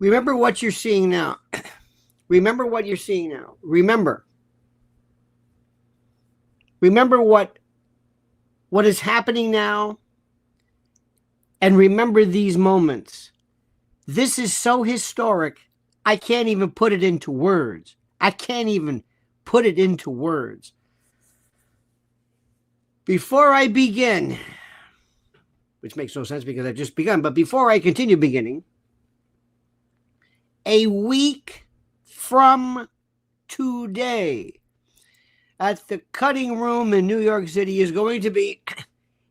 Remember what you're seeing now. Remember what you're seeing now. Remember what is happening now. And remember these moments. This is so historic, I can't even put it into words. I can't even put it into words. Before I begin, which makes no sense because I've just begun, but before I continue beginning, a week from today at the Cutting Room in New York City is going to be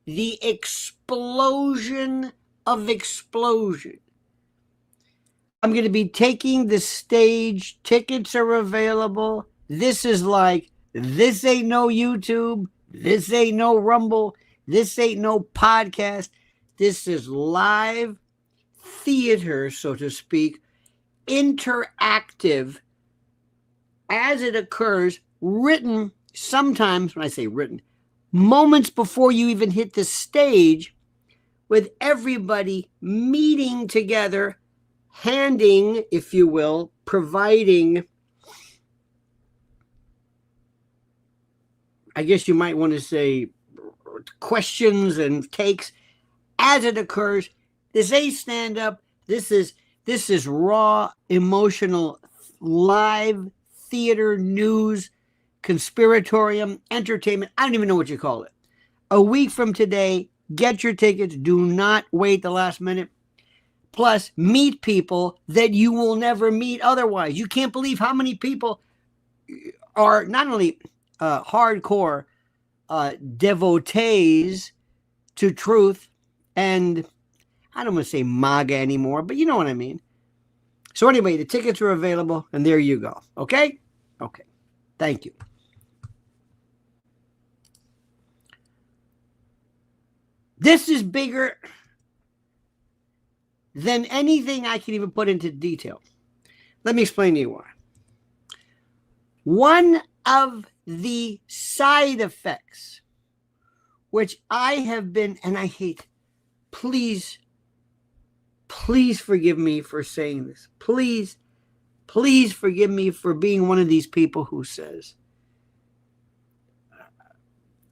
the explosion of explosion. I'm going to be taking the stage. Tickets are available. This is like, this ain't no YouTube. This ain't no Rumble. This ain't no podcast. This is live theater, so to speak, interactive as it occurs, written sometimes, when I say written, moments before you even hit the stage, with everybody meeting together, handing, if you will, providing, I guess you might want to say, questions and takes as it occurs. This ain't stand up. This is raw, emotional, live theater, news, conspiratorium, entertainment. I don't even know what you call it. A week from today, get your tickets. Do not wait the last minute. Plus, meet people that you will never meet otherwise. You can't believe how many people are not only hardcore devotees to truth, and I don't want to say MAGA anymore, but you know what I mean. So anyway, the tickets are available, and there you go. Okay? Okay. Thank you. This is bigger than anything I can even put into detail. Let me explain to you why. One of the side effects, which I have been, and I hate, please forgive me for saying this. Please forgive me for being one of these people who says,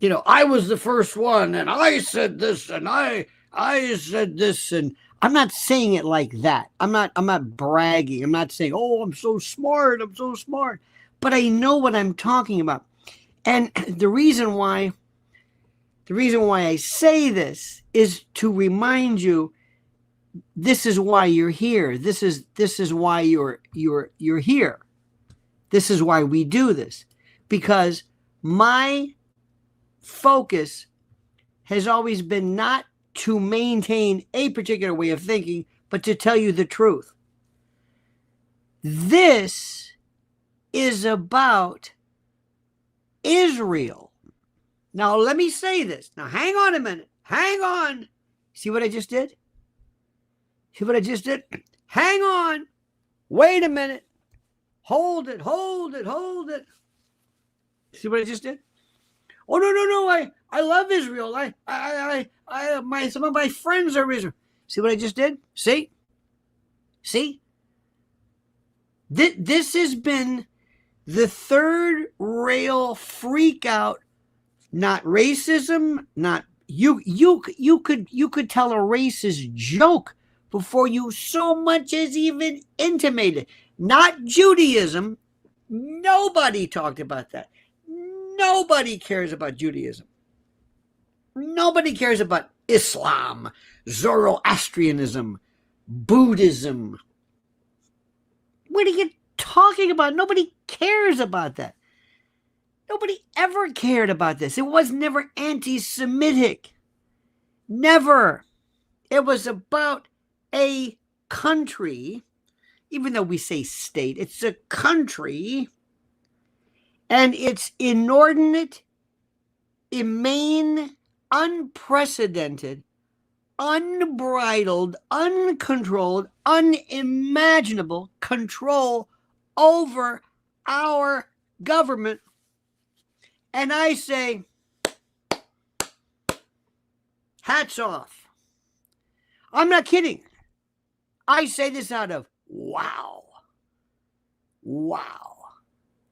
you know, I was the first one, and I said this, and I said this, and I'm not saying it like that. I'm not bragging. I'm not saying, oh, I'm so smart. But I know what I'm talking about. And the reason why I say this is to remind you, this is why you're here. This is why you're here. This is why we do this. Because my focus has always been not to maintain a particular way of thinking, but to tell you the truth. This is about Israel. Now, let me say this. Now, hang on a minute. Hang on. See what I just did? See what I just did? Hang on. Wait a minute. Hold it. See what I just did? Oh, no. I love Israel. Some of my friends are Israel. See what I just did? See? This has been the third rail freak out. Not racism, not you could tell a racist joke before you so much as even intimated. Not Judaism. Nobody talked about that. Nobody cares about Judaism. Nobody cares about Islam, Zoroastrianism, Buddhism. What are you talking about? Nobody cares about that. Nobody ever cared about this. It was never anti-Semitic. Never. It was about a country, even though we say state, it's a country, and it's inordinate, inane, unprecedented, unbridled, uncontrolled, unimaginable control over our government. And I say, hats off. I'm not kidding. I say this out of Wow. Wow.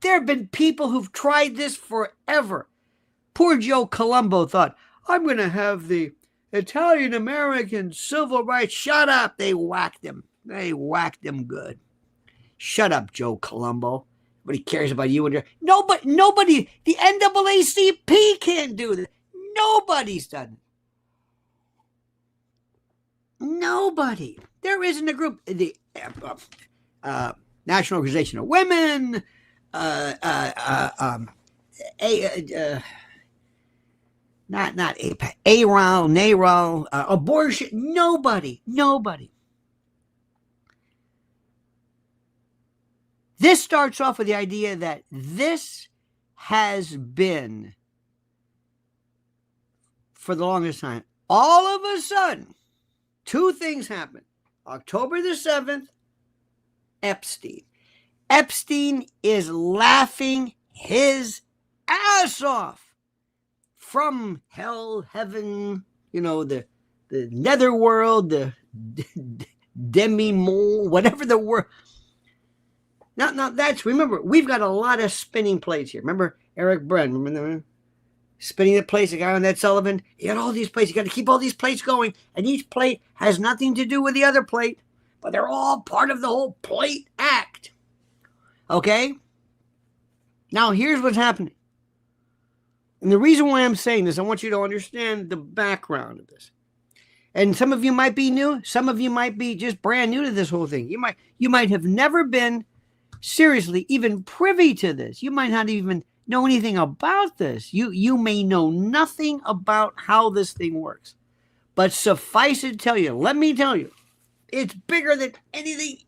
There have been people who've tried this forever. Poor Joe Colombo thought, I'm going to have the Italian-American civil rights. Shut up. They whacked him. They whacked him good. Shut up, Joe Colombo. Nobody cares about you and your... Nobody, the NAACP can't do this. Nobody's done it. Nobody. There isn't a group. The National Organization of Women, not APAC, ARAL, NARAL, abortion. Nobody. This starts off with the idea that this has been, for the longest time, all of a sudden, two things happen. October the 7th, Epstein. Epstein is laughing his ass off from hell, heaven, the netherworld, the demi-mole, whatever the word. Now remember, we've got a lot of spinning plates here. Remember Eric Bren, remember spinning the plates, the guy on Ed Sullivan? You got all these plates. You got to keep all these plates going. And each plate has nothing to do with the other plate, but they're all part of the whole plate act. Okay? Now, here's what's happening. And the reason why I'm saying this, I want you to understand the background of this. And some of you might be new. Some of you might be just brand new to this whole thing. You might have never been seriously even privy to this. You might not even know anything about this. You may know nothing about how this thing works. But suffice it to tell you, let me tell you, it's bigger than anything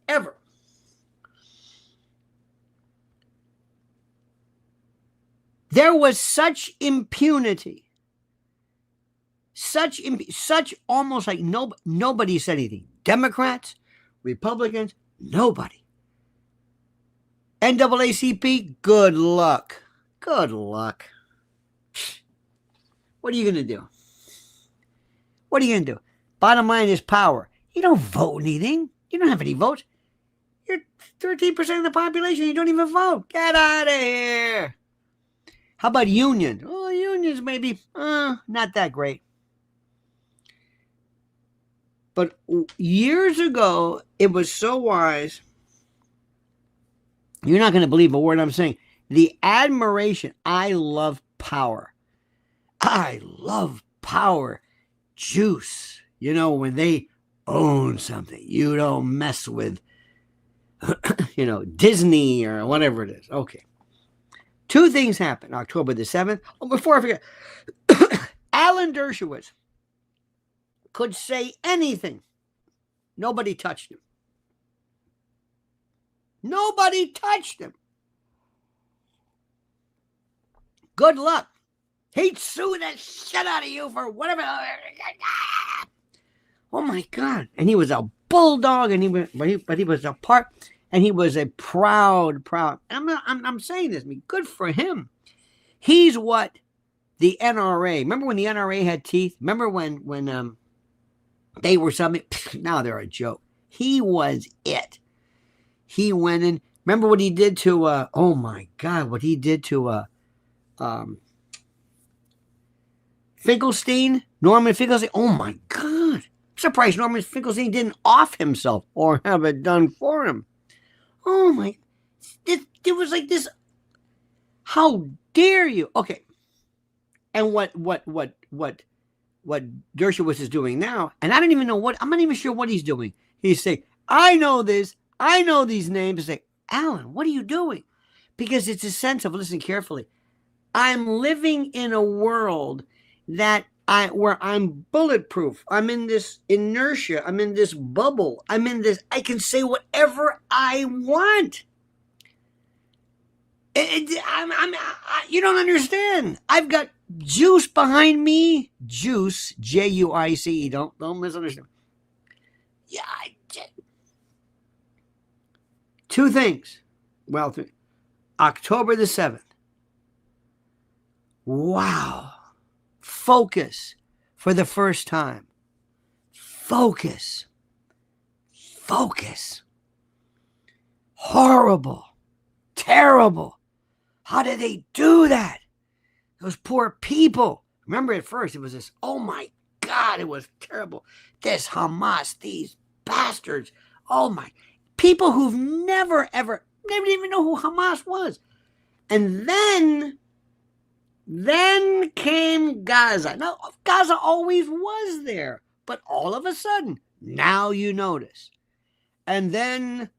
ever. There was such impunity, such almost like nobody said anything. Democrats, Republicans, nobody. NAACP, good luck. Good luck. What are you going to do? What are you going to do? Bottom line is power. You don't vote anything. You don't have any votes. You're 13% of the population. You don't even vote. Get out of here. How about union? Oh, unions maybe not that great. But years ago, it was so wise. You're not going to believe a word I'm saying. The admiration. I love power. I love power. Juice. When they own something, you don't mess with, Disney or whatever it is. Okay. Two things happened October the 7th. Oh, before I forget, Alan Dershowitz could say anything. Nobody touched him. Nobody touched him. Good luck. He'd sue the shit out of you for whatever. Oh my God. And he was a bulldog, and he was a part, and he was a proud. I'm saying this, good for him. He's what the NRA, remember when the NRA had teeth? Remember when they were something? Now they're a joke. He was it. He went in. Remember what he did to, oh my God, what he did to Finkelstein? Norman Finkelstein? Oh my God. I'm surprised Norman Finkelstein didn't off himself or have it done for him. Oh my. It was like this. How dare you? Okay. And what Dershowitz is doing now, and I don't even know I'm not even sure what he's doing. He's saying, I know this. I know these names. Say, Alan, what are you doing? Because it's a sense of, listen carefully. I'm living in a world where I'm bulletproof. I'm in this inertia. I'm in this bubble. I can say whatever I want. You don't understand. I've got juice behind me. Juice, Juice. Don't misunderstand. Yeah, two things. Well, October the 7th. Wow. Focus for the first time. Focus. focus. Horrible. Terrible. How did they do that? Those poor people. Remember at first it was this, oh my God, it was terrible. This Hamas, these bastards. Oh my. People who've never didn't even know who Hamas was. And then came Gaza. Now, Gaza always was there. But all of a sudden, now you notice. And then,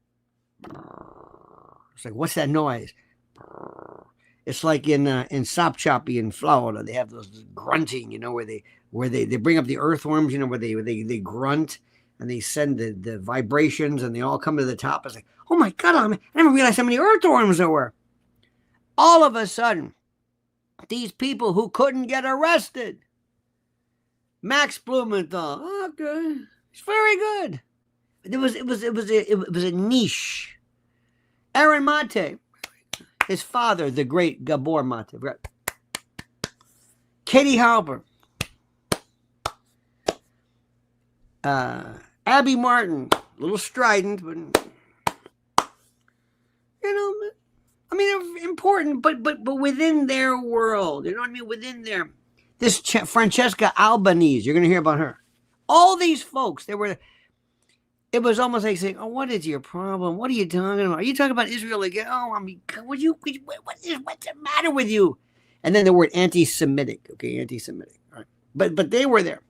it's like, what's that noise? It's like in Sop Choppy in Florida, they have those grunting, where they bring up the earthworms, where they grunt and they send the vibrations and they all come to the top. It's like, oh my God, I never realized how many earthworms there were. All of a sudden, these people who couldn't get arrested, Max Blumenthal, okay, it's very good. It was a niche. Aaron Mate, his father, the great Gabor Mate, right? Katie Halper, Abby Martin, a little strident, but they're important, but within their world, you know what I mean? Within their, this Francesca Albanese, you're going to hear about her. All these folks, it was almost like saying, oh, what is your problem? What are you talking about? Are you talking about Israel again? Oh, what's the matter with you? And then the word anti-Semitic, okay, anti-Semitic, right? But they were there.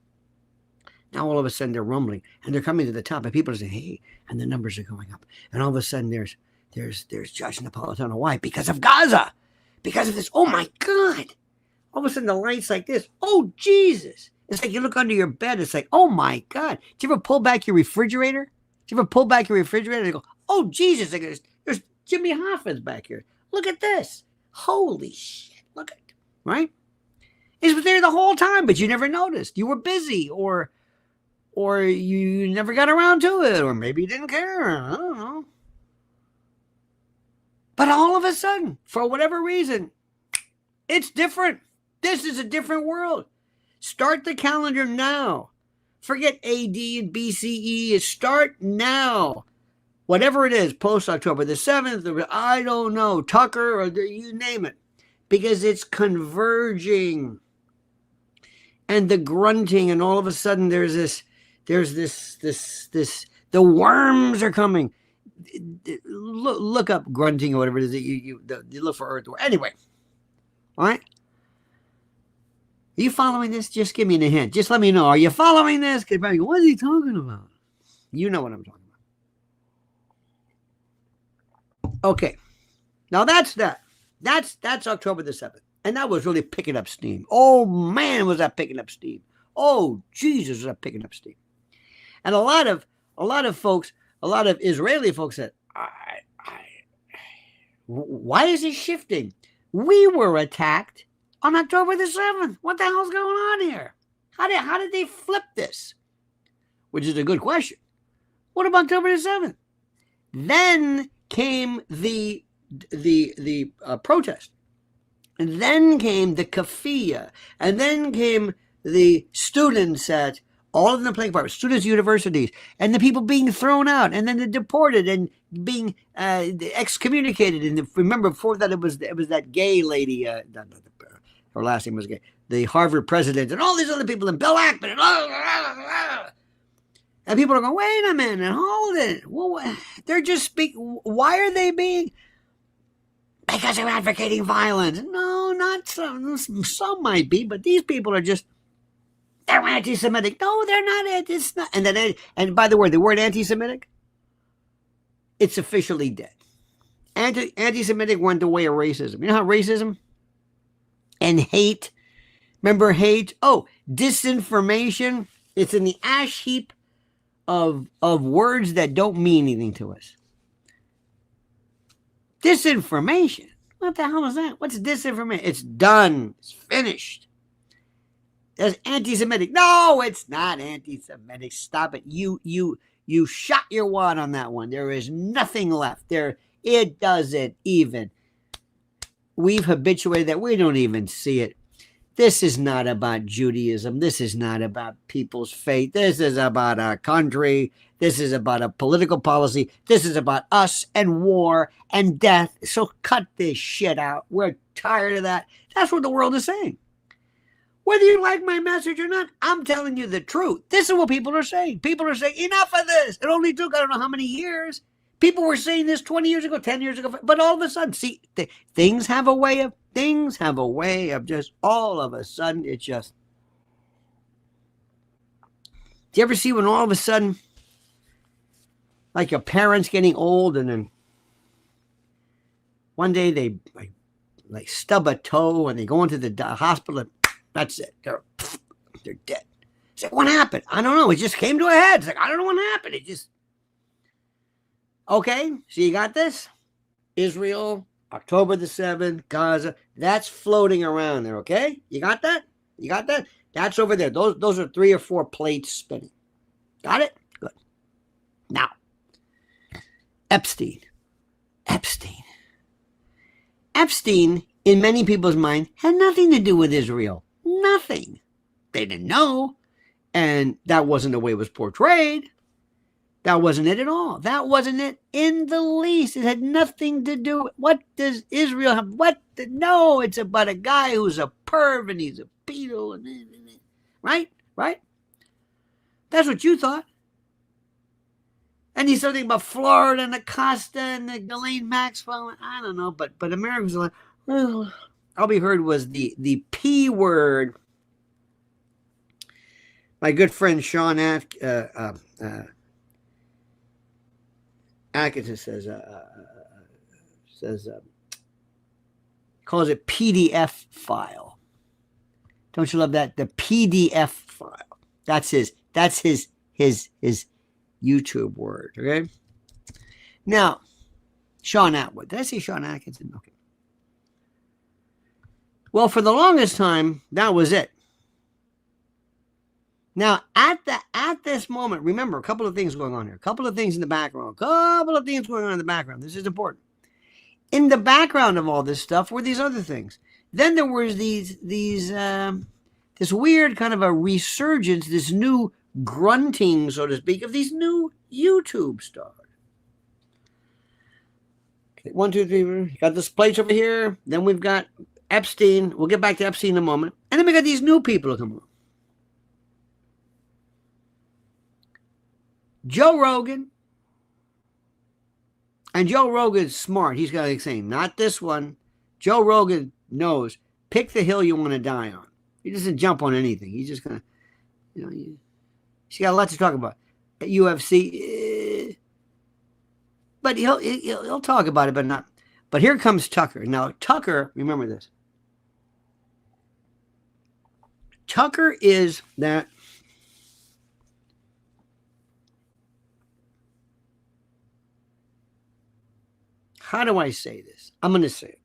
Now all of a sudden they're rumbling and they're coming to the top and people are saying, hey, and the numbers are going up. And all of a sudden there's Judge Napolitano. Why? Because of Gaza. Because of this. Oh my God. All of a sudden the lights like this. Oh, Jesus. It's like you look under your bed. It's like, oh my God. Do you ever pull back your refrigerator? Do you ever pull back your refrigerator and go, oh, Jesus. Like there's Jimmy Hoffa's back here. Look at this. Holy shit. Look at it. Right? It was there the whole time, but you never noticed. You were busy or you never got around to it, or maybe you didn't care. I don't know. But all of a sudden, for whatever reason, it's different. This is a different world. Start the calendar now. Forget AD and BCE. Start now. Whatever it is, post-October the 7th, I don't know, Tucker, or you name it. Because it's converging. And the grunting, and all of a sudden there's this, the worms are coming. Look up grunting or whatever it is that you look for earth. Anyway, all right. Are you following this? Just give me a hint. Just let me know. Are you following this? Because what is he talking about? You know what I'm talking about. Okay. Now that's that. That's October the 7th. And that was really picking up steam. Oh man, was that picking up steam. Oh Jesus, was that picking up steam. And a lot of folks, a lot of Israeli folks said, why is it shifting? We were attacked on October the 7th. What the hell's going on here? How did they flip this? Which is a good question. What about October the 7th? Then came the protest. And then came the kafia. And then came the students at all of them playing part, students, universities, and the people being thrown out, and then they're deported and being excommunicated. And remember, before that, it was that gay lady. Her last name was gay. The Harvard president, and all these other people, and Bill Ackman, and people are going, wait a minute, hold it. Well, they're just speaking. Why are they being? Because they're advocating violence. No, not some. Some might be, but these people are just. They're anti-Semitic. No, they're not. It's not. And by the way, the word anti-Semitic, it's officially dead. Anti-Semitic went the way of racism. You know how racism and hate, remember hate? Oh, disinformation. It's in the ash heap of words that don't mean anything to us. Disinformation. What the hell is that? What's disinformation? It's done. It's finished. That's anti-Semitic. No, it's not anti-Semitic. Stop it. You shot your wad on that one. There is nothing left there. It doesn't even. We've habituated that. We don't even see it. This is not about Judaism. This is not about people's faith. This is about our country. This is about a political policy. This is about us and war and death. So cut this shit out. We're tired of that. That's what the world is saying. Whether you like my message or not, I'm telling you the truth. This is what people are saying. People are saying, enough of this. It only took I don't know how many years. People were saying this 20 years ago, 10 years ago. But all of a sudden, see, things have a way of just all of a sudden, it just. Do you ever see when all of a sudden, like your parents getting old and then one day they like stub a toe and they go into the hospital and that's it. They're dead. It's like, what happened? I don't know. It just came to a head. It's like, I don't know what happened. It just. Okay, so you got this? Israel, October the 7th, Gaza. That's floating around there, okay? You got that? You got that? That's over there. Those are 3 or 4 plates spinning. Got it? Good. Now, Epstein, in many people's mind, had nothing to do with Israel. Nothing. They didn't know. And that wasn't the way it was portrayed. That wasn't it at all. That wasn't it in the least. It had nothing to do with what does Israel have? No, it's about a guy who's a perv and he's a pedo. Right? That's what you thought. And he's something about Florida and Acosta and the Ghislaine Maxwell. I don't know, but Americans are like, well, all we heard was the P word. My good friend Sean Atkinson says calls it PDF file. Don't you love that? The PDF file. That's his YouTube word. Okay. Now, Sean Atwood. Did I say Sean Atkinson? Okay. Well, for the longest time, that was it. Now, at this moment, remember, a couple of things going on here. A couple of things in the background. This is important. In the background of all this stuff were these other things. Then there was this weird kind of a resurgence, this new grunting, so to speak, of these new YouTube stars. Okay, 1, 2, 3. Got this place over here. Then we've got Epstein. We'll get back to Epstein in a moment. And then we got these new people coming on. Joe Rogan. And Joe Rogan's smart. He's got like saying, not this one. Joe Rogan knows, pick the hill you want to die on. He doesn't jump on anything. He's just going to, he's got a lot to talk about. At UFC, but he'll talk about it, but not. But here comes Tucker. Now, Tucker, remember this. Tucker is that. How do I say this? I'm going to say it.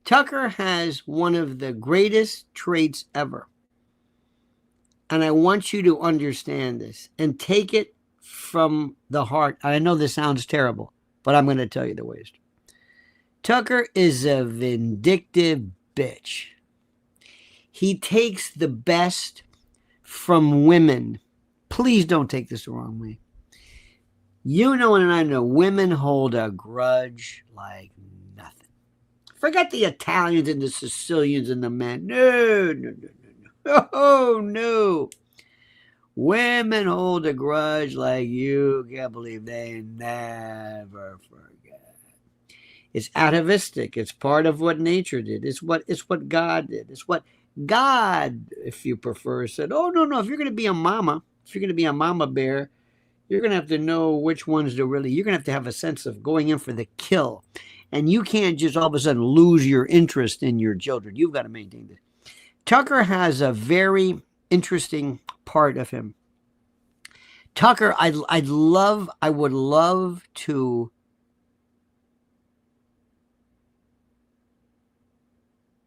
Tucker has one of the greatest traits ever. And I want you to understand this and take it from the heart. I know this sounds terrible, but I'm going to tell you the ways. Tucker is a vindictive bitch. He takes the best from women. Please don't take this the wrong way. You know and I know women hold a grudge like nothing. Forget the Italians and the Sicilians and the men. No. Oh, no. Women hold a grudge like you can't believe. They never forget. It's atavistic. It's part of what nature did. It's what God did. It's what God, if you prefer, said, oh, no. If you're going to be a mama bear, you're going to have to know which ones to really, you're going to have a sense of going in for the kill. And you can't just all of a sudden lose your interest in your children. You've got to maintain this. Tucker has a very interesting part of him. Tucker, I would love to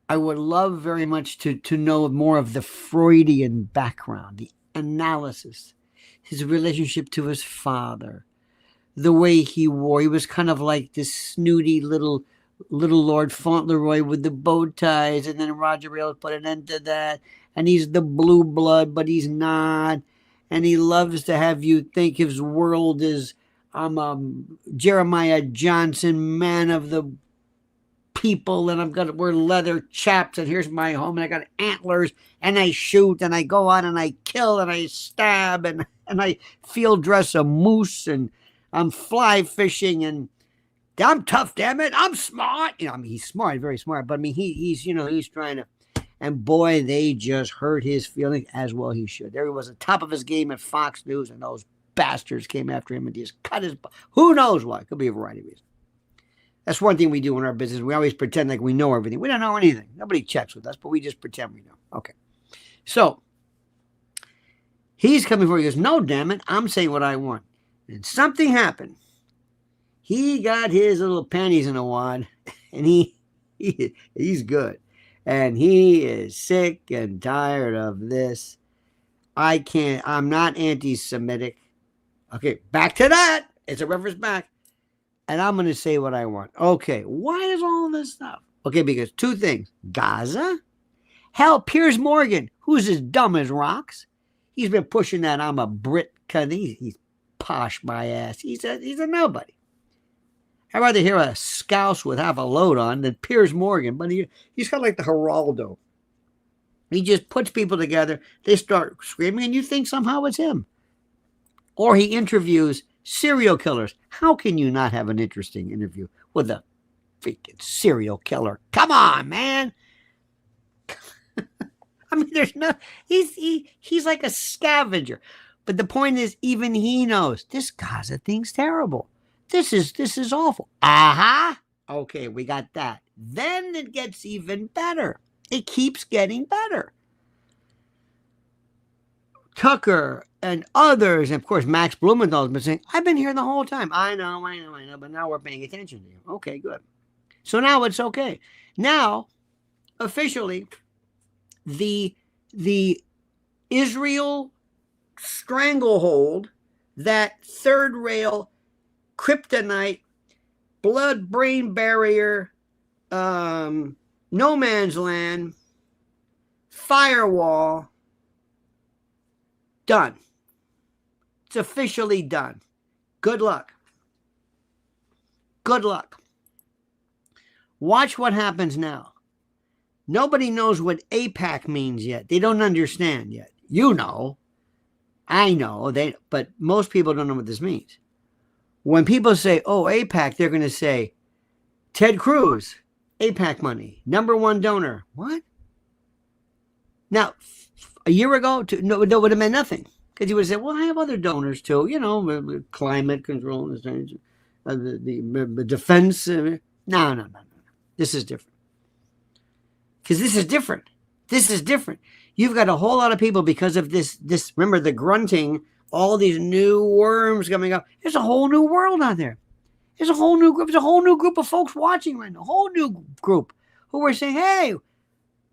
very much to know more of the Freudian background, the analysis, his relationship to his father, the way he wore. He was kind of like this snooty little Little Lord Fauntleroy with the bow ties, and then Roger Ailes put an end to that. And he's the blue blood, but he's not. And he loves to have you think his world is Jeremiah Johnson, man of the people, and I've got to wear leather chaps, and here's my home, and I got antlers, and I shoot, and I go out, and I kill, and I stab, and I field dress a moose, and I'm fly fishing, and I'm tough, damn it, I'm smart. I mean, he's smart, very smart, but I mean, he's trying to, and boy, they just hurt his feelings, as well he should. There he was, at the top of his game at Fox News, and those bastards came after him and just cut his, who knows why, could be a variety of reasons. That's one thing we do in our business. We always pretend like we know everything. We don't know anything. Nobody checks with us, but we just pretend we know. Okay. So he's coming forward. He goes, no, damn it. I'm saying what I want. And something happened. He got his little panties in a wad, and he's good. And he is sick and tired of this. I'm not anti-Semitic. Okay, back to that. It's a reference back. And I'm going to say what I want. Okay, why is all this stuff? Okay, because two things. Gaza? Hell, Piers Morgan, who's as dumb as rocks. He's been pushing that I'm a Brit. He's posh my ass. He's a nobody. I'd rather hear a scouse with half a load on than Piers Morgan. But he's kind of like the Geraldo. He just puts people together. They start screaming, and you think somehow it's him. Or he interviews serial killers. How can you not have an interesting interview with a freaking serial killer? Come on, man. I mean, there's no, he's like a scavenger. But the point is, even he knows this Gaza thing's terrible. This is awful. Aha. Okay, we got that. Then it gets even better. It keeps getting better. Tucker and others, and of course, Max Blumenthal has been saying, I've been here the whole time. I know, but now we're paying attention to you. Okay, good. So now it's okay. Now, officially, the Israel stranglehold, that third rail, kryptonite, blood-brain barrier, no man's land, firewall, done. It's officially done. Good luck. Good luck. Watch what happens now. Nobody knows what AIPAC means yet. They don't understand yet. You know. I know. But most people don't know what this means. When people say, oh, AIPAC, they're going to say, Ted Cruz, AIPAC money, #1 donor. What? Now, a year ago, no, it would have meant nothing. Because you would have said, well, I have other donors too, climate control, the defense. No. This is different. Because this is different. This is different. You've got a whole lot of people because of this, remember the grunting, all these new worms coming up. There's a whole new world out there. There's a whole new group. There's a whole new group of folks watching right now. A whole new group who are saying, hey,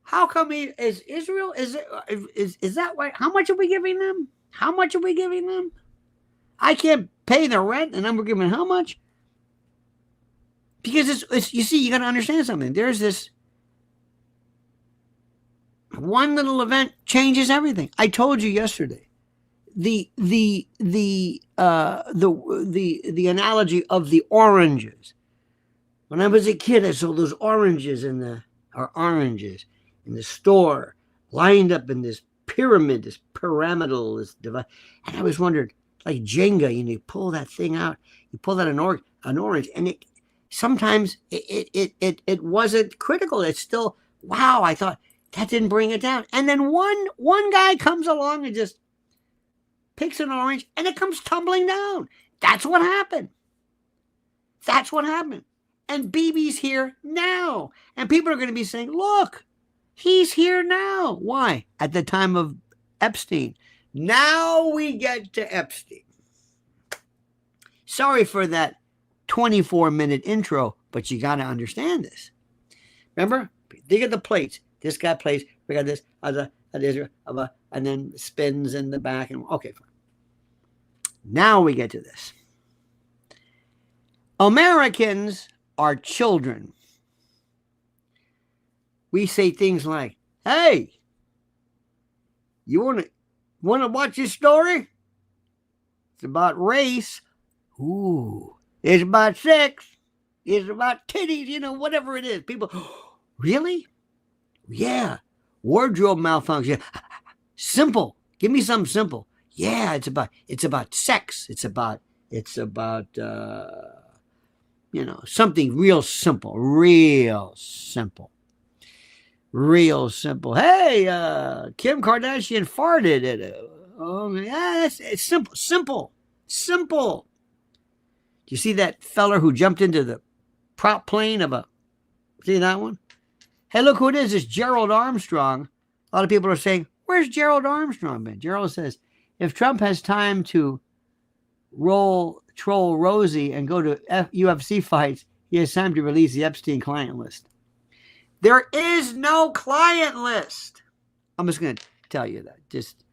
how come is Israel, is that why? How much are we giving them? How much are we giving them? I can't pay the rent, and I'm giving how much? Because it's you see, you got to understand something. There's this one little event changes everything. I told you yesterday. The analogy of the oranges. When I was a kid, I saw those oranges in the store, lined up in this pyramid, this pyramidal, this device. And I was wondering, like Jenga, you pull that thing out, you pull out an orange, and it sometimes it wasn't critical. It's still, wow, I thought that didn't bring it down. And then one guy comes along and just picks an orange, and it comes tumbling down. That's what happened. That's what happened. And Bibi's here now. And people are going to be saying, look, he's here now. Why? At the time of Epstein. Now we get to Epstein. Sorry for that 24-minute intro, but you got to understand this. Remember? Think of the plates. This guy plays. We got this, and then spins in the back. And okay, fine. Now we get to this. Americans are children. we say things like, hey, you want to watch this story? It's about race. Ooh, it's about sex. It's about titties, whatever it is. People, really? Yeah. Wardrobe malfunction. Simple. Give me something simple. Yeah, it's about sex. It's about something real simple. Real simple. Hey, Kim Kardashian farted at it's simple. Do you see that feller who jumped into the prop plane see that one? Hey, look who it is. It's Gerald Armstrong. A lot of people are saying, where's Gerald Armstrong been? Gerald says, if Trump has time to troll Rosie and go to UFC fights, he has time to release the Epstein client list. There is no client list. I'm just going to tell you that.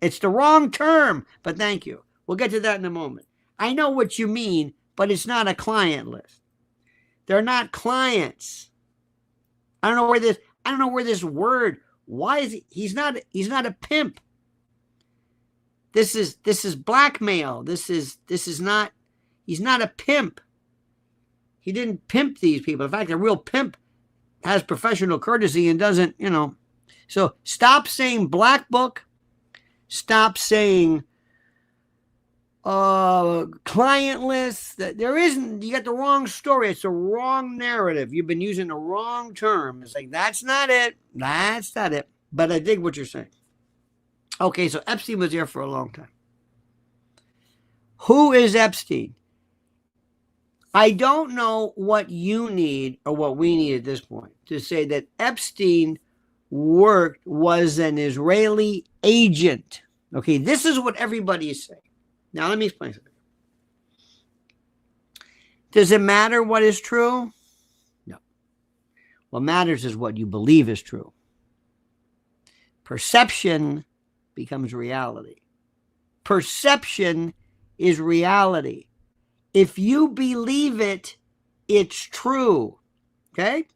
It's the wrong term, but thank you. We'll get to that in a moment. I know what you mean, but it's not a client list. They're not clients. I don't know where this word. Why is he's not a pimp. This is blackmail. He's not a pimp. He didn't pimp these people. In fact, a real pimp has professional courtesy and doesn't, So stop saying black book. Stop saying client list. There isn't. You got the wrong story. It's the wrong narrative. You've been using the wrong term. It's like, that's not it. But I dig what you're saying. Okay, so Epstein was there for a long time. Who is Epstein? I don't know what you need or what we need at this point to say that Epstein was an Israeli agent. Okay, this is what everybody is saying. Now, let me explain something. Does it matter what is true? No. What matters is what you believe is true. Perception becomes reality. Perception is reality. If you believe it, it's true. Okay?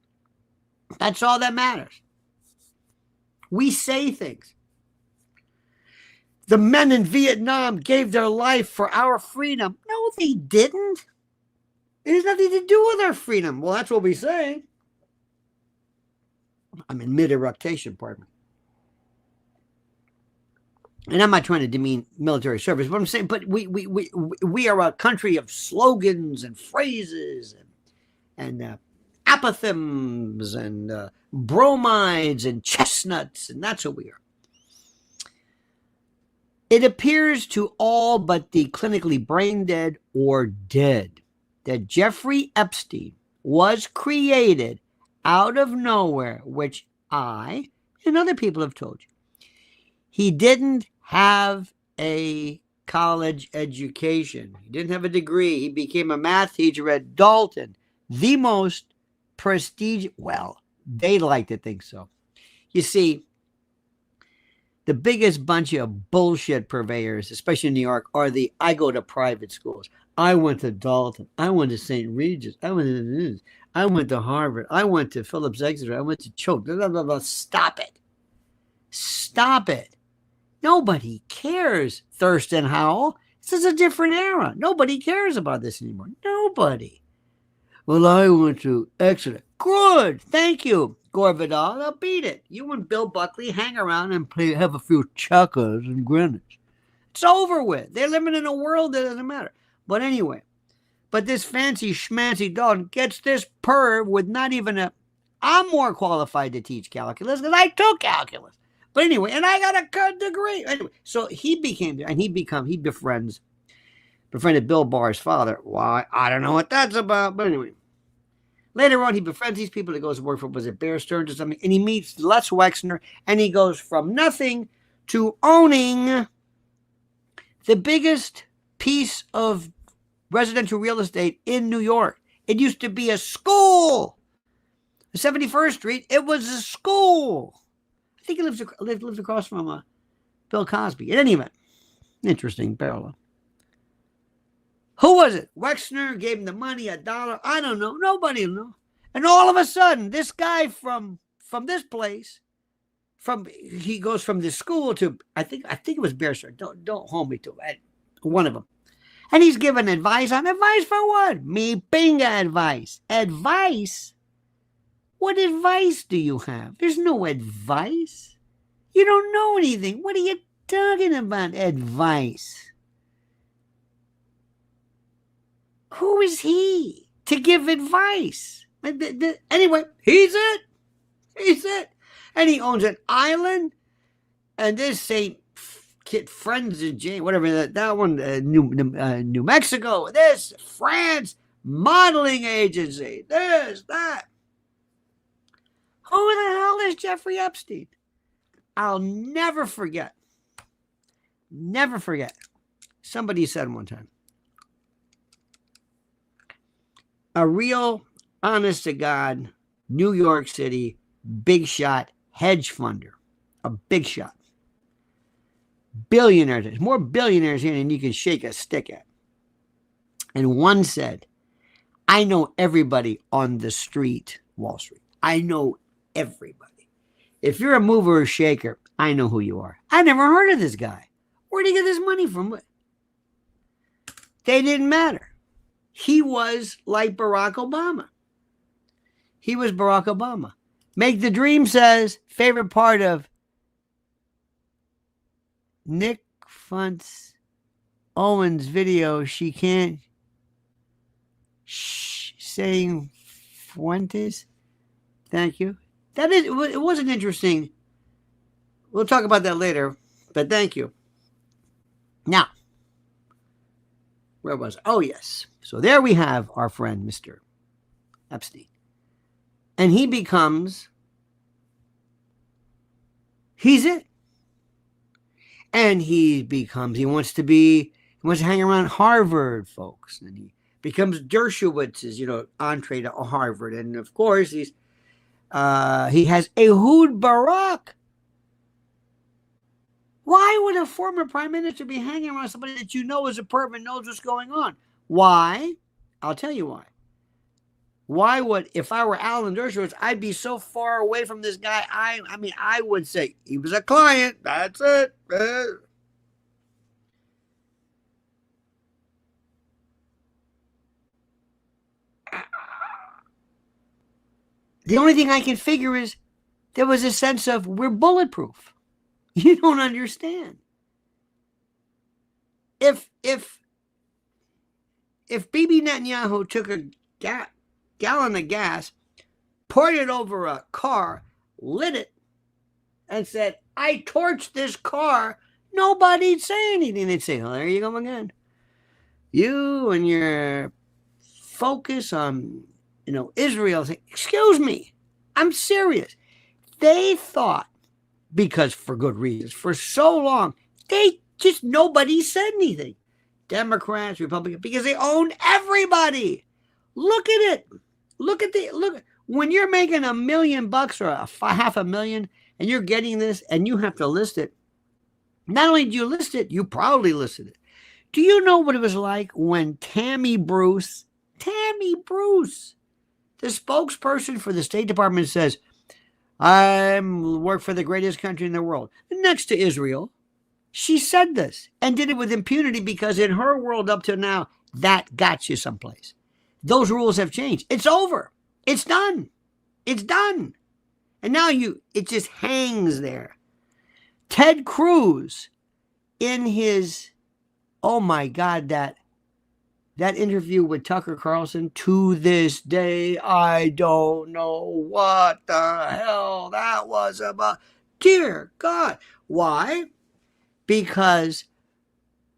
That's all that matters. We say things. The men in Vietnam gave their life for our freedom. No, they didn't. It has nothing to do with our freedom. Well, that's what we say. I'm in mid-eructation, pardon me. And I'm not trying to demean military service, but I'm saying, but we are a country of slogans and phrases and apothegms and bromides and chestnuts, and that's what we are. It appears to all but the clinically brain dead or dead that Jeffrey Epstein was created out of nowhere, which I and other people have told you. He didn't have a college education. He didn't have a degree. He became a math teacher at Dalton, the most prestigious. Well, they like to think so. You see, the biggest bunch of bullshit purveyors, especially in New York, are I go to private schools. I went to Dalton. I went to St. Regis. I went to Harvard. I went to Phillips Exeter. I went to Choate. Blah, blah, blah, blah. Stop it. Stop it. Nobody cares, Thurston Howell. This is a different era. Nobody cares about this anymore. Nobody. Well, I went to Exeter. Good. Thank you, Gore Vidal. They'll beat it. You and Bill Buckley hang around and have a few chuckers in Greenwich. It's over with. They're living in a world that doesn't matter. But anyway, this fancy schmancy Dalton gets this perv with not even I'm more qualified to teach calculus because I took calculus. But anyway, and I got a good degree. Anyway, so he became there, and he befriended Bill Barr's father. Why? I don't know what that's about. But anyway, later on, he befriends these people. He goes to work for, was it Bear Stearns or something? And he meets Les Wexner, and he goes from nothing to owning the biggest piece of residential real estate in New York. It used to be a school. 71st Street, it was a school. I think he lives across from Bill Cosby. In any event, interesting parallel. Who was it? Wexner gave him the money, $1. I don't know. Nobody will know. And all of a sudden, this guy from from this place, he goes from the school to I think it was Bear Store. Don't hold me to it. One of them. And he's giving advice on advice for what? Me pinga advice. Advice? What advice do you have? There's no advice. You don't know anything. What are you talking about? Advice. Who is he to give advice? Anyway, he's it. He's it. And he owns an island. And this St. Kid Friends of Jane, whatever that one, New Mexico, this, France, modeling agency, this, that. Who the hell is Jeffrey Epstein? I'll never forget. Never forget. Somebody said one time, a real, honest to God, New York City, big shot hedge funder, a big shot. Billionaires, there's more billionaires here than you can shake a stick at. And one said, I know everybody on the street, Wall Street. I know everybody. If you're a mover or shaker, I know who you are. I never heard of this guy. Where'd he get this money from? They didn't matter. He was like Barack Obama. He was Barack Obama. Make the Dream says, favorite part of Nick Funtz Owen's video, she can't saying Fuentes. Thank you. It wasn't interesting. We'll talk about that later, but thank you. Now, where was I? Oh, yes. So there we have our friend, Mr. Epstein. And he becomes, he's it. And he wants to hang around Harvard folks. And he becomes Dershowitz's, entree to Harvard. And of course, he has Ehud Barak. Why would a former prime minister be hanging around somebody that you know is a perp and knows what's going on? Why? I'll tell you why. Why would, if I were Alan Dershowitz, I'd be so far away from this guy. I would say he was a client. That's it. The only thing I can figure is there was a sense of we're bulletproof. You don't understand. If Bibi Netanyahu took a gallon of gas, poured it over a car, lit it, and said, I torched this car, nobody'd say anything. They'd say, oh, there you go again. You and your focus on, Israel. Say, excuse me, I'm serious. They thought, because for good reasons, for so long, nobody said anything. Democrats, Republicans, because they own everybody. Look at it. Look when you're making $1 million or $500,000 and you're getting this and you have to list it. Not only do you list it, you proudly listed it. Do you know what it was like when Tammy Bruce, the spokesperson for the State Department, says, I work for the greatest country in the world, next to Israel. She said this and did it with impunity because in her world up to now, that got you someplace. Those rules have changed. It's over. It's done. It's done. And now it just hangs there. Ted Cruz, in his, oh my God, that interview with Tucker Carlson, to this day, I don't know what the hell that was about. Dear God. Why? Because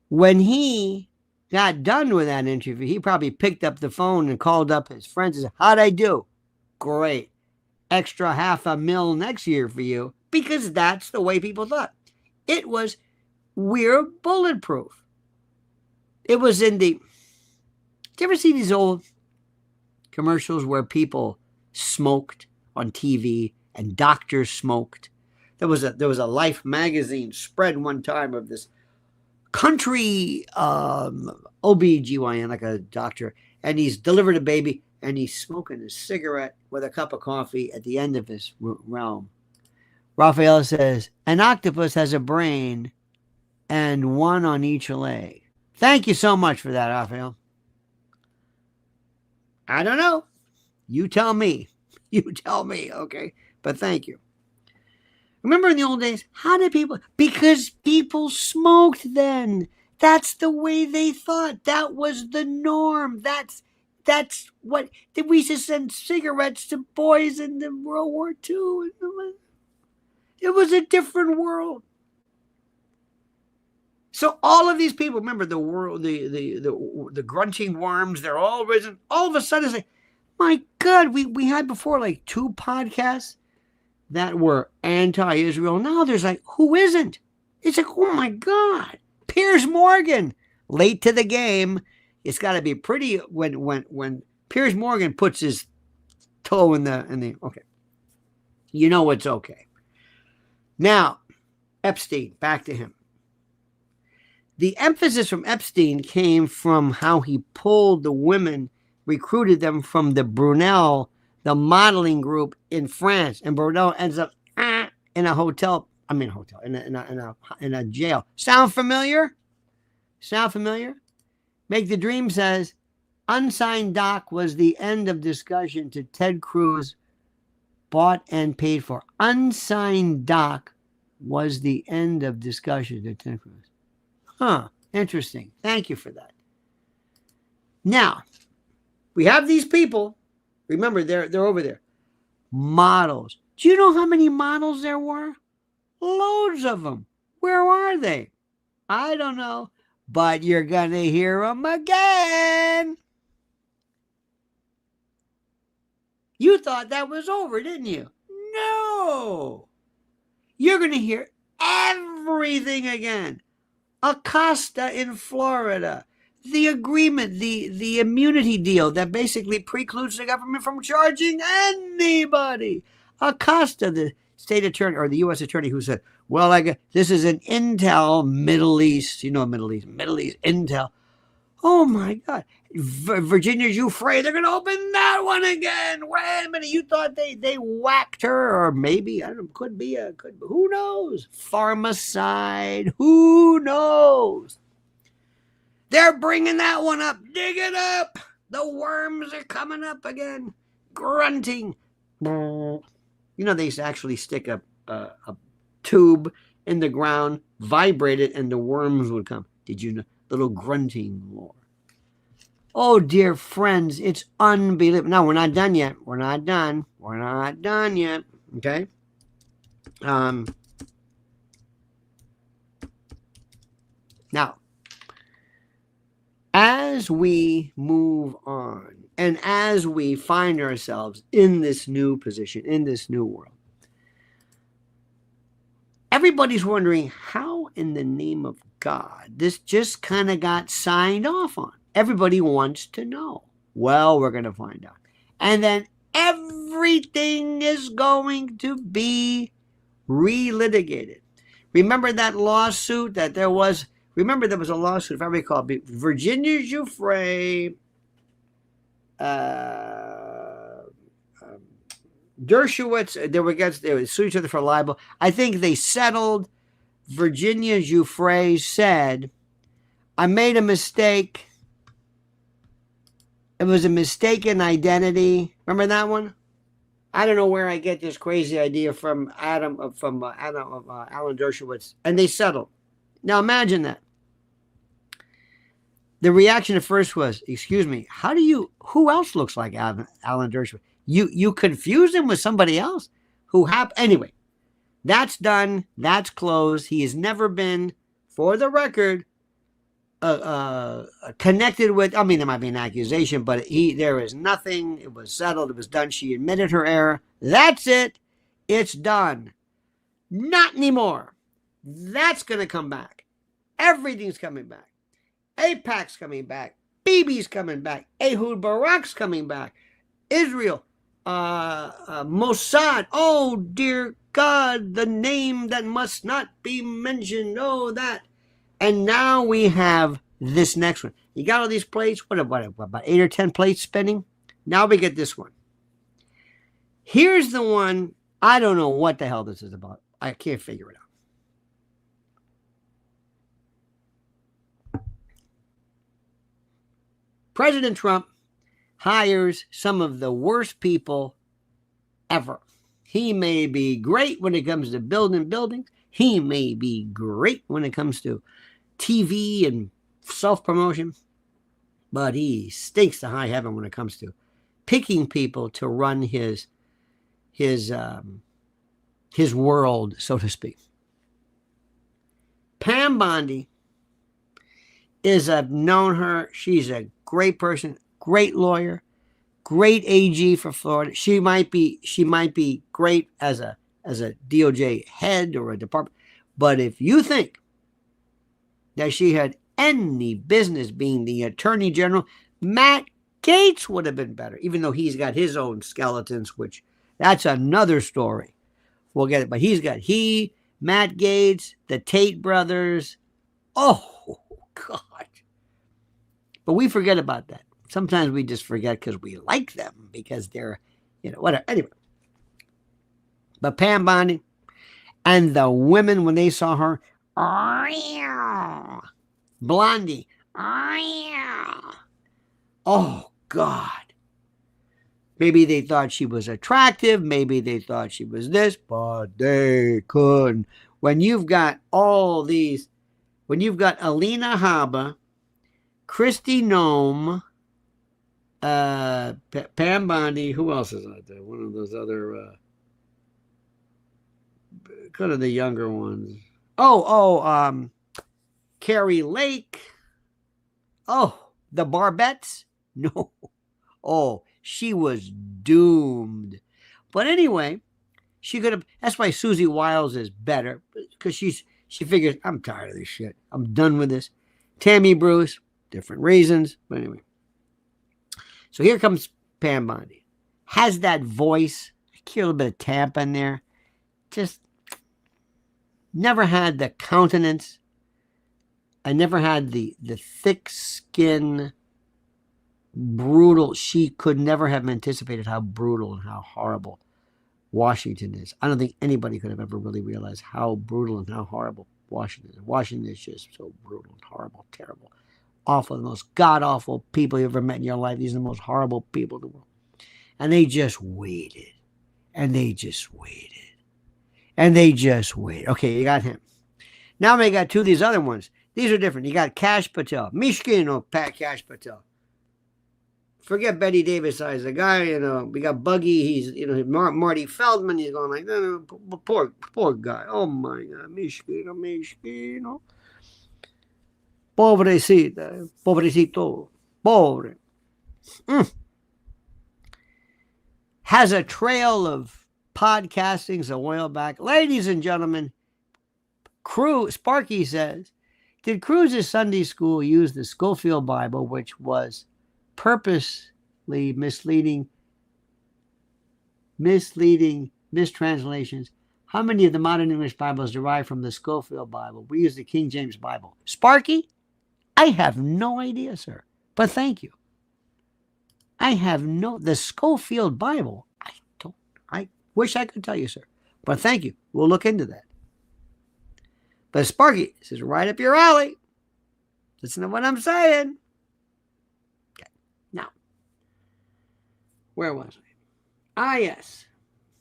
when he got done with that interview, he probably picked up the phone and called up his friends and said, how'd I do? Great. Extra $500,000 next year for you. Because that's the way people thought. It was, we're bulletproof. It was in the, do you ever see these old commercials where people smoked on TV and doctors smoked? There was a Life magazine spread one time of this country OBGYN, like a doctor, and he's delivered a baby. and he's smoking a cigarette with a cup of coffee at the end of his realm. Raphael says, an octopus has a brain and one on each leg. Thank you so much for that, Raphael. I don't know. You tell me. You tell me, okay? But thank you. Remember in the old days, how did people? Because people smoked then. That's the way they thought. That was the norm. That's what we used to send cigarettes to boys in the World War II. It was a different world. So all of these people, remember the world, the grunting worms, they're all risen. All of a sudden, it's like, my God, we had before like 2 podcasts that were anti-Israel. Now there's like, who isn't? It's like, oh my God, Piers Morgan, late to the game. It's got to be pretty when Piers Morgan puts his toe in the okay. You know it's okay. Now, Epstein, back to him. The emphasis from Epstein came from how he pulled the women, recruited them from the Brunel, the modeling group in France, and Brunel ends up in a hotel. I mean, in a jail. Sound familiar? Sound familiar? Make the Dream says, unsigned doc was the end of discussion to Ted Cruz, bought and paid for. Unsigned doc was the end of discussion to Ted Cruz. Huh, interesting. Thank you for that. Now, we have these people. Remember, they're over there. Models. Do you know how many models there were? Loads of them. Where are they? I don't know. But you're going to hear them again. You thought that was over, didn't you? No. You're going to hear everything again. Acosta in Florida. The agreement, the immunity deal that basically precludes the government from charging anybody. Acosta, the state attorney or the U.S. attorney who said, well, this is an intel Middle East, Middle East intel. Oh, my God. Virginia Giuffre, they're going to open that one again. Wait a minute. You thought they whacked her, or maybe, I don't know, who knows? Pharmacide, who knows? They're bringing that one up. Dig it up. The worms are coming up again. Grunting. They used to actually stick a tube in the ground, vibrate it, and the worms would come. Did you know? Little grunting more. Oh, dear friends, it's unbelievable. No, we're not done yet. We're not done. We're not done yet. Okay? Now, as we move on and as we find ourselves in this new position, in this new world, everybody's wondering how in the name of God this just kind of got signed off on. Everybody wants to know. Well, we're going to find out. And then everything is going to be relitigated. Remember that lawsuit that there was? Remember there was a lawsuit, if I recall, Virginia Giuffre, Dershowitz, they were suing each other for libel. I think they settled. Virginia Giuffre said, I made a mistake. It was a mistaken identity. Remember that one? I don't know where I get this crazy idea from Alan Dershowitz. And they settled. Now imagine that. The reaction at first was, excuse me, who else looks like Alan Dershowitz? You confuse him with somebody else? Anyway, that's done. That's closed. He has never been, for the record, connected with, there might be an accusation, but there is nothing. It was settled. It was done. She admitted her error. That's it. It's done. Not anymore. That's going to come back. Everything's coming back. AIPAC's coming back. Bibi's coming back. Ehud Barak's coming back. Israel. Mossad. Oh, dear God, the name that must not be mentioned. Oh, that. And now we have this next one. You got all these plates. What about 8 or 10 plates spinning? Now we get this one. Here's the one. I don't know what the hell this is about. I can't figure it out. President Trump hires some of the worst people ever. He may be great when it comes to building buildings. He may be great when it comes to TV and self-promotion. But he stinks to high heaven when it comes to picking people to run his world, so to speak. Pam Bondi I've known her. She's a great person, great lawyer, great AG for Florida. She might be great as a DOJ head or a department. But if you think that she had any business being the attorney general, Matt Gaetz would have been better, even though he's got his own skeletons, which that's another story. We'll get it. But Matt Gaetz, the Tate brothers. Oh, God. But we forget about that. Sometimes we just forget because we like them, because they're, whatever. Anyway. But Pam Bondi and the women, when they saw her, Blondie, oh, God. Maybe they thought she was attractive. Maybe they thought she was this, but they couldn't. When you've got all these, when you've got Alina Habba, Kristi Noem, Pam Bondi, who else is out there? One of those other, kind of the younger ones. Carrie Lake. Oh, the Barbettes? No. Oh, she was doomed. But anyway, she could have. That's why Susie Wiles is better, because she figures, I'm tired of this shit. I'm done with this. Tammy Bruce, different reasons, but anyway. So here comes Pam Bondi. Has that voice. I hear a little bit of Tampa in there. Just never had the countenance. I never had the thick skin, brutal. She could never have anticipated how brutal and how horrible Washington is. I don't think anybody could have ever really realized how brutal and how horrible Washington is. Washington is just so brutal and horrible, terrible, awful, the most god-awful people you ever met in your life. These are the most horrible people in the world. And they just waited. And they just waited. And they just waited. Okay, you got him. Now we got two of these other ones. These are different. You got Kash Patel. Mishkin Kash Patel. Forget Betty Davis size. The guy, we got Buggy. He's, Marty Feldman. He's going like, no, poor guy. Oh my God. Mishkin. Pobrecito. Pobre. Has a trail of podcastings a while back. Ladies and gentlemen, Sparky says, did Cruz's Sunday school use the Schofield Bible, which was purposely misleading mistranslations? How many of the modern English Bibles derive from the Schofield Bible? We use the King James Bible. Sparky, I have no idea, sir, but thank you. The Schofield Bible. I wish I could tell you, sir, but thank you. We'll look into that. But Sparky, this is right up your alley. Listen to what I'm saying. Okay. Now, where was I? Yes,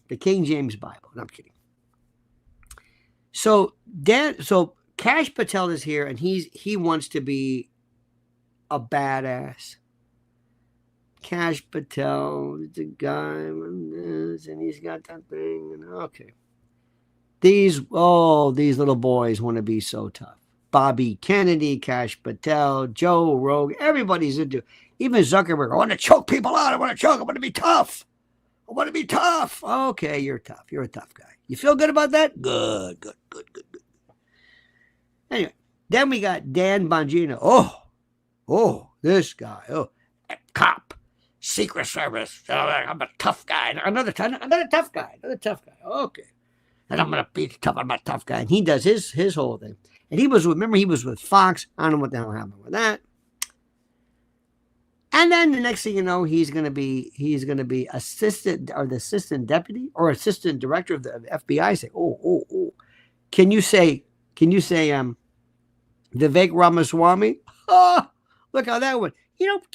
the King James Bible. No, I'm kidding. So Kash Patel is here, and he wants to be a badass. Kash Patel is a guy with this, and he's got that thing. And okay. These little boys want to be so tough. Bobby Kennedy, Kash Patel, Joe Rogan, everybody's into. Even Zuckerberg, I want to choke people out. I want to be tough. I want to be tough. Okay, you're tough. You're a tough guy. You feel good about that? Good. Anyway, then we got Dan Bongino. Oh, this guy. Oh, cop, Secret Service. I'm a tough guy. Another tough guy. Okay. And I'm going to be tough. I'm a tough guy. And he does his whole thing. And he was with Fox. I don't know what the hell happened with that. And then the next thing you know, he's going to be assistant or the assistant deputy or assistant director of the FBI. Say, oh, can you say Vivek Ramaswamy? Oh, look how that went. You don't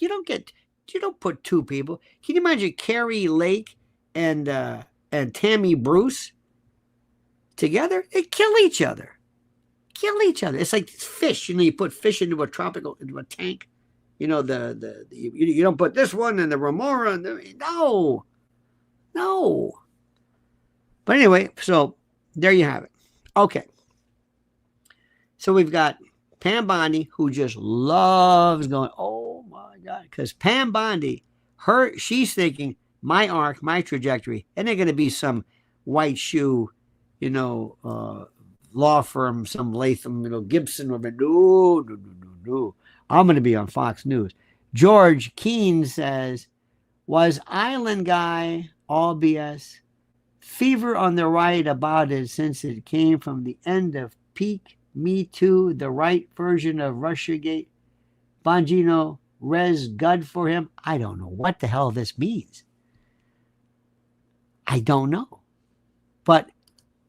put two people. Can you imagine Carrie Lake and Tammy Bruce together? They kill each other. It's like fish. You put fish into a tank. You don't put this one and the remora. No. But anyway, so there you have it. Okay. So we've got Pam Bondi, who just loves going, oh my God, because Pam Bondi, she's thinking my arc, my trajectory, and they're going to be some white shoe, law firm, some Latham, Gibson. No. I'm going to be on Fox News. George Keane says, was Island Guy all BS? Fever on the right about it since it came from the end of peak Me Too, the right version of Russiagate. Bongino, res good for him. I don't know what the hell this means. I don't know. But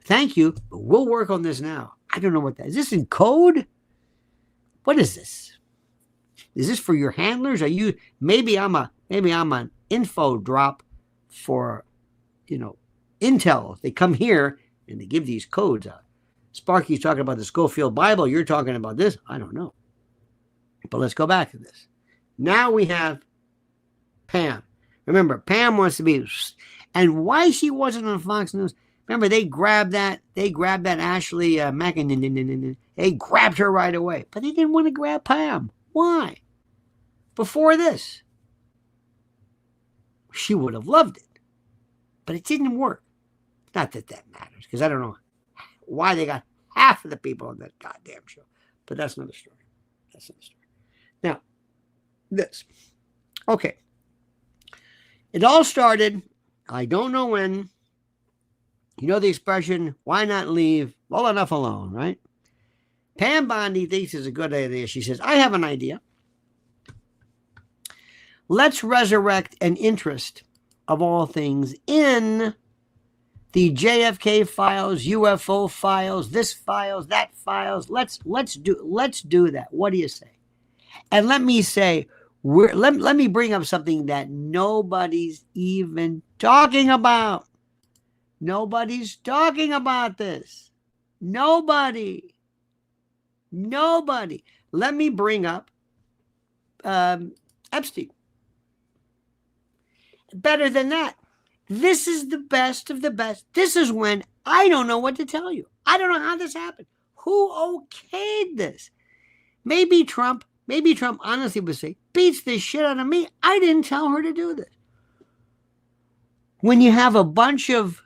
thank you. We'll work on this now. I don't know what that is. Is this in code? What is this? Is this for your handlers? Are you maybe I'm an info drop for Intel. They come here and they give these codes out. Sparky's talking about the Schofield Bible. You're talking about this. I don't know. But let's go back to this. Now we have Pam. Remember, Pam wants to be, and why she wasn't on Fox News. Remember, they grabbed that Ashley McEnany. They grabbed her right away. But they didn't want to grab Pam. Why? Before this, she would have loved it. But it didn't work. Not that matters, because I don't know why they got half of the people on that goddamn show. But that's another story. Now, this. Okay. It all started, I don't know when. You know the expression, why not leave well enough alone, right? Pam Bondi thinks it's a good idea. She says, I have an idea. Let's resurrect an interest of all things in the JFK files, UFO files, this files, that files. Let's do that. What do you say? And let me say, let me bring up something that nobody's even talking about. Nobody's talking about this. Nobody. Let me bring up Epstein. Better than that. This is the best of the best. This is when I don't know what to tell you. I don't know how this happened. Who okayed this? Maybe Trump honestly would say, beats the shit out of me. I didn't tell her to do this. When you have a bunch of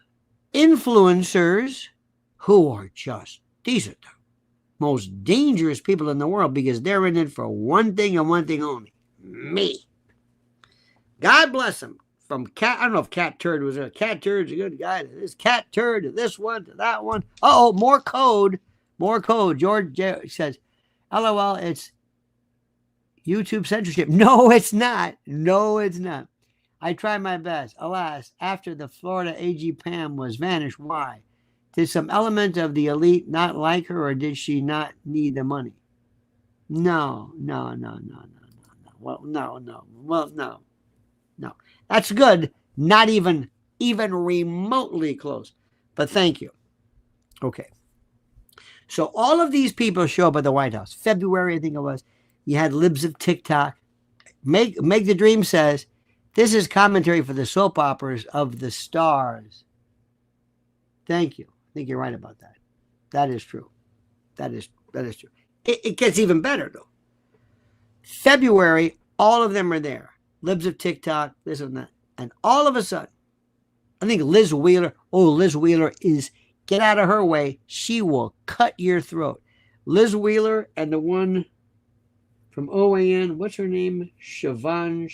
influencers who are these are the most dangerous people in the world because they're in it for one thing and one thing only. Me. God bless them. From Cat, I don't know if Cat Turd was there. Cat Turd's a good guy. This Cat Turd to this one to that one. More code. George says, LOL, it's YouTube censorship. No, it's not. I tried my best. Alas, after the Florida AG Pam was vanished, why? Did some element of the elite not like her, or did she not need the money? No. Well, no. That's good. Not even remotely close. But thank you. Okay. So all of these people show up at the White House. February, I think it was. You had libs of TikTok. Make the Dream says, this is commentary for the soap operas of the stars. Thank you. I think you're right about that. That is true. That is true. It gets even better, though. February, all of them are there. Libs of TikTok, this and that. And all of a sudden, I think Liz Wheeler is, get out of her way. She will cut your throat. Liz Wheeler and the one from OAN, what's her name? Chevron,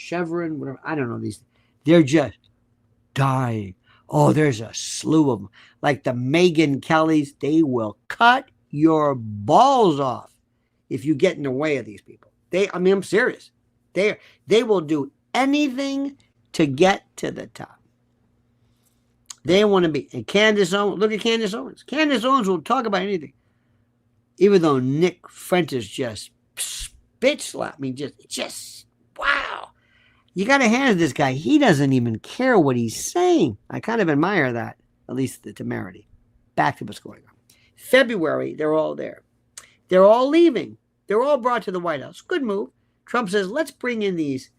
whatever. I don't know these. They're just dying. Oh, there's a slew of them. Like the Megyn Kellys, they will cut your balls off if you get in the way of these people. I'm serious. They will do anything to get to the top. They want to be. And Candace Owens, look at Candace Owens. Candace Owens will talk about anything. Even though Nick Fuentes just spit slapped me, just wow. You got to hand this guy. He doesn't even care what he's saying. I kind of admire that, at least the temerity. Back to what's going on. February, they're all there. They're all leaving. They're all brought to the White House. Good move. Trump says, let's bring in these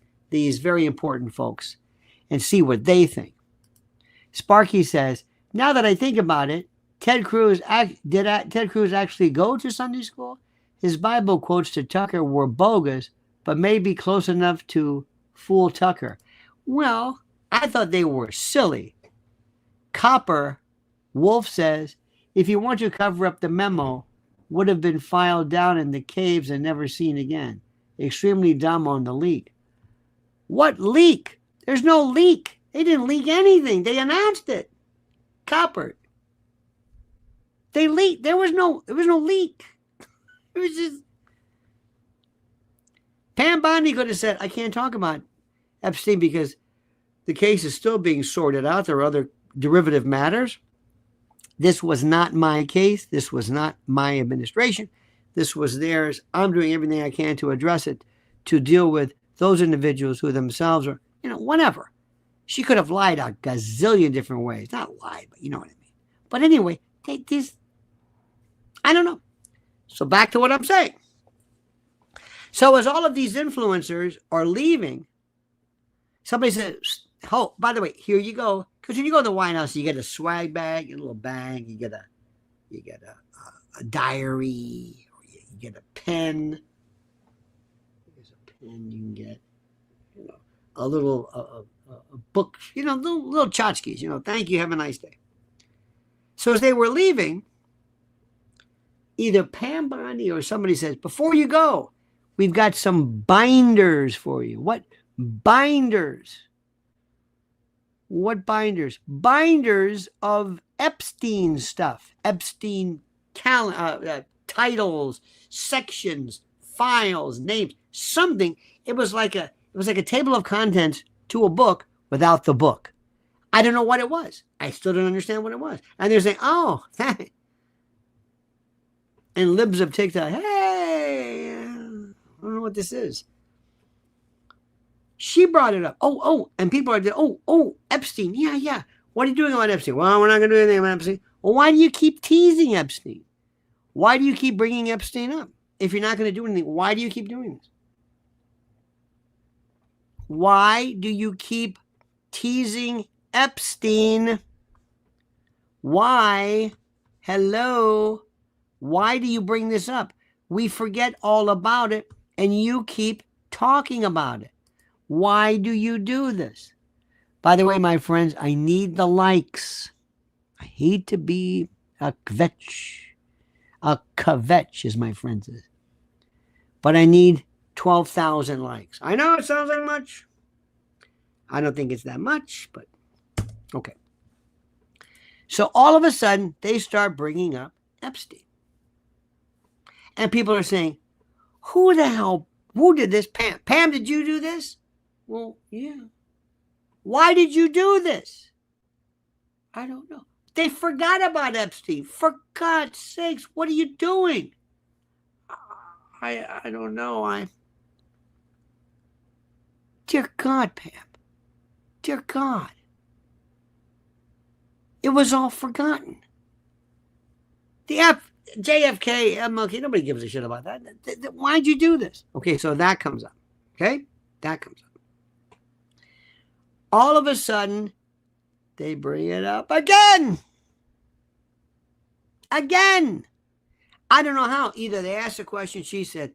very important folks and see what they think. Sparky says, now that I think about it, Ted Cruz actually go to Sunday school? His Bible quotes to Tucker were bogus, but maybe close enough to fool Tucker. Well, I thought they were silly. Copper Wolf says, if you want to cover up the memo, would have been filed down in the caves and never seen again. Extremely dumb on the leak. What leak? There's no leak. They didn't leak anything. They announced it. Copper. They leaked. There was no leak. It was just. Pam Bondi could have said, I can't talk about Epstein because the case is still being sorted out. There are other derivative matters. This was not my case. This was not my administration. This was theirs. I'm doing everything I can to address it, to deal with those individuals who themselves are, whatever. She could have lied a gazillion different ways. Not lied, but you know what I mean. But anyway, I don't know. So back to what I'm saying. So as all of these influencers are leaving, somebody says, oh, by the way, here you go. Because when you go to the White House, you get a swag bag, a little bag, you get a diary, or you get a pen. There's a pen you can get, a little a book, little tchotchkes, thank you, have a nice day. So as they were leaving, either Pam Bondi or somebody says, before you go, we've got some binders for you. What binders? What binders? Binders of Epstein stuff. Epstein titles, sections, files, names, something. It was like a table of contents to a book without the book. I don't know what it was. I still don't understand what it was. And they're saying, oh, and libs of TikTok, hey, I don't know what this is. She brought it up. Oh, and people are, Epstein. Yeah. What are you doing about Epstein? Well, we're not going to do anything about Epstein. Well, why do you keep teasing Epstein? Why do you keep bringing Epstein up? If you're not going to do anything, why do you keep doing this? Why do you keep teasing Epstein? Why? Hello? Why do you bring this up? We forget all about it, and you keep talking about it. Why do you do this? By the way, my friends, I need the likes. I hate to be a kvetch. A kvetch, as my friend says. But I need 12,000 likes. I know it sounds like much. I don't think it's that much, but okay. So all of a sudden, they start bringing up Epstein. And people are saying, who did this? Pam. Pam, did you do this? Well, yeah. Why did you do this? I don't know. They forgot about Epstein. For God's sakes, what are you doing? I don't know. Dear God, Pam. Dear God. It was all forgotten. The JFK, MLK, nobody gives a shit about that. Why'd you do this? Okay, so that comes up. Okay? That comes up. All of a sudden, they bring it up again. Again. I don't know how. Either they asked a question, she said,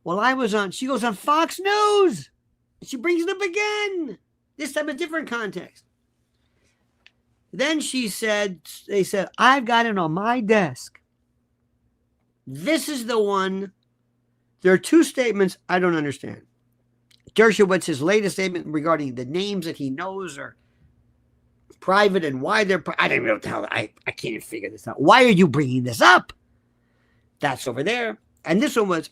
well, she goes on Fox News. She brings it up again. This time a different context. Then they said, I've got it on my desk. This is the one. There are two statements I don't understand. Dershowitz's latest statement regarding the names that he knows are private and why they're I don't even know what the hell. I can't even figure this out. Why are you bringing this up? That's over there. And this one was,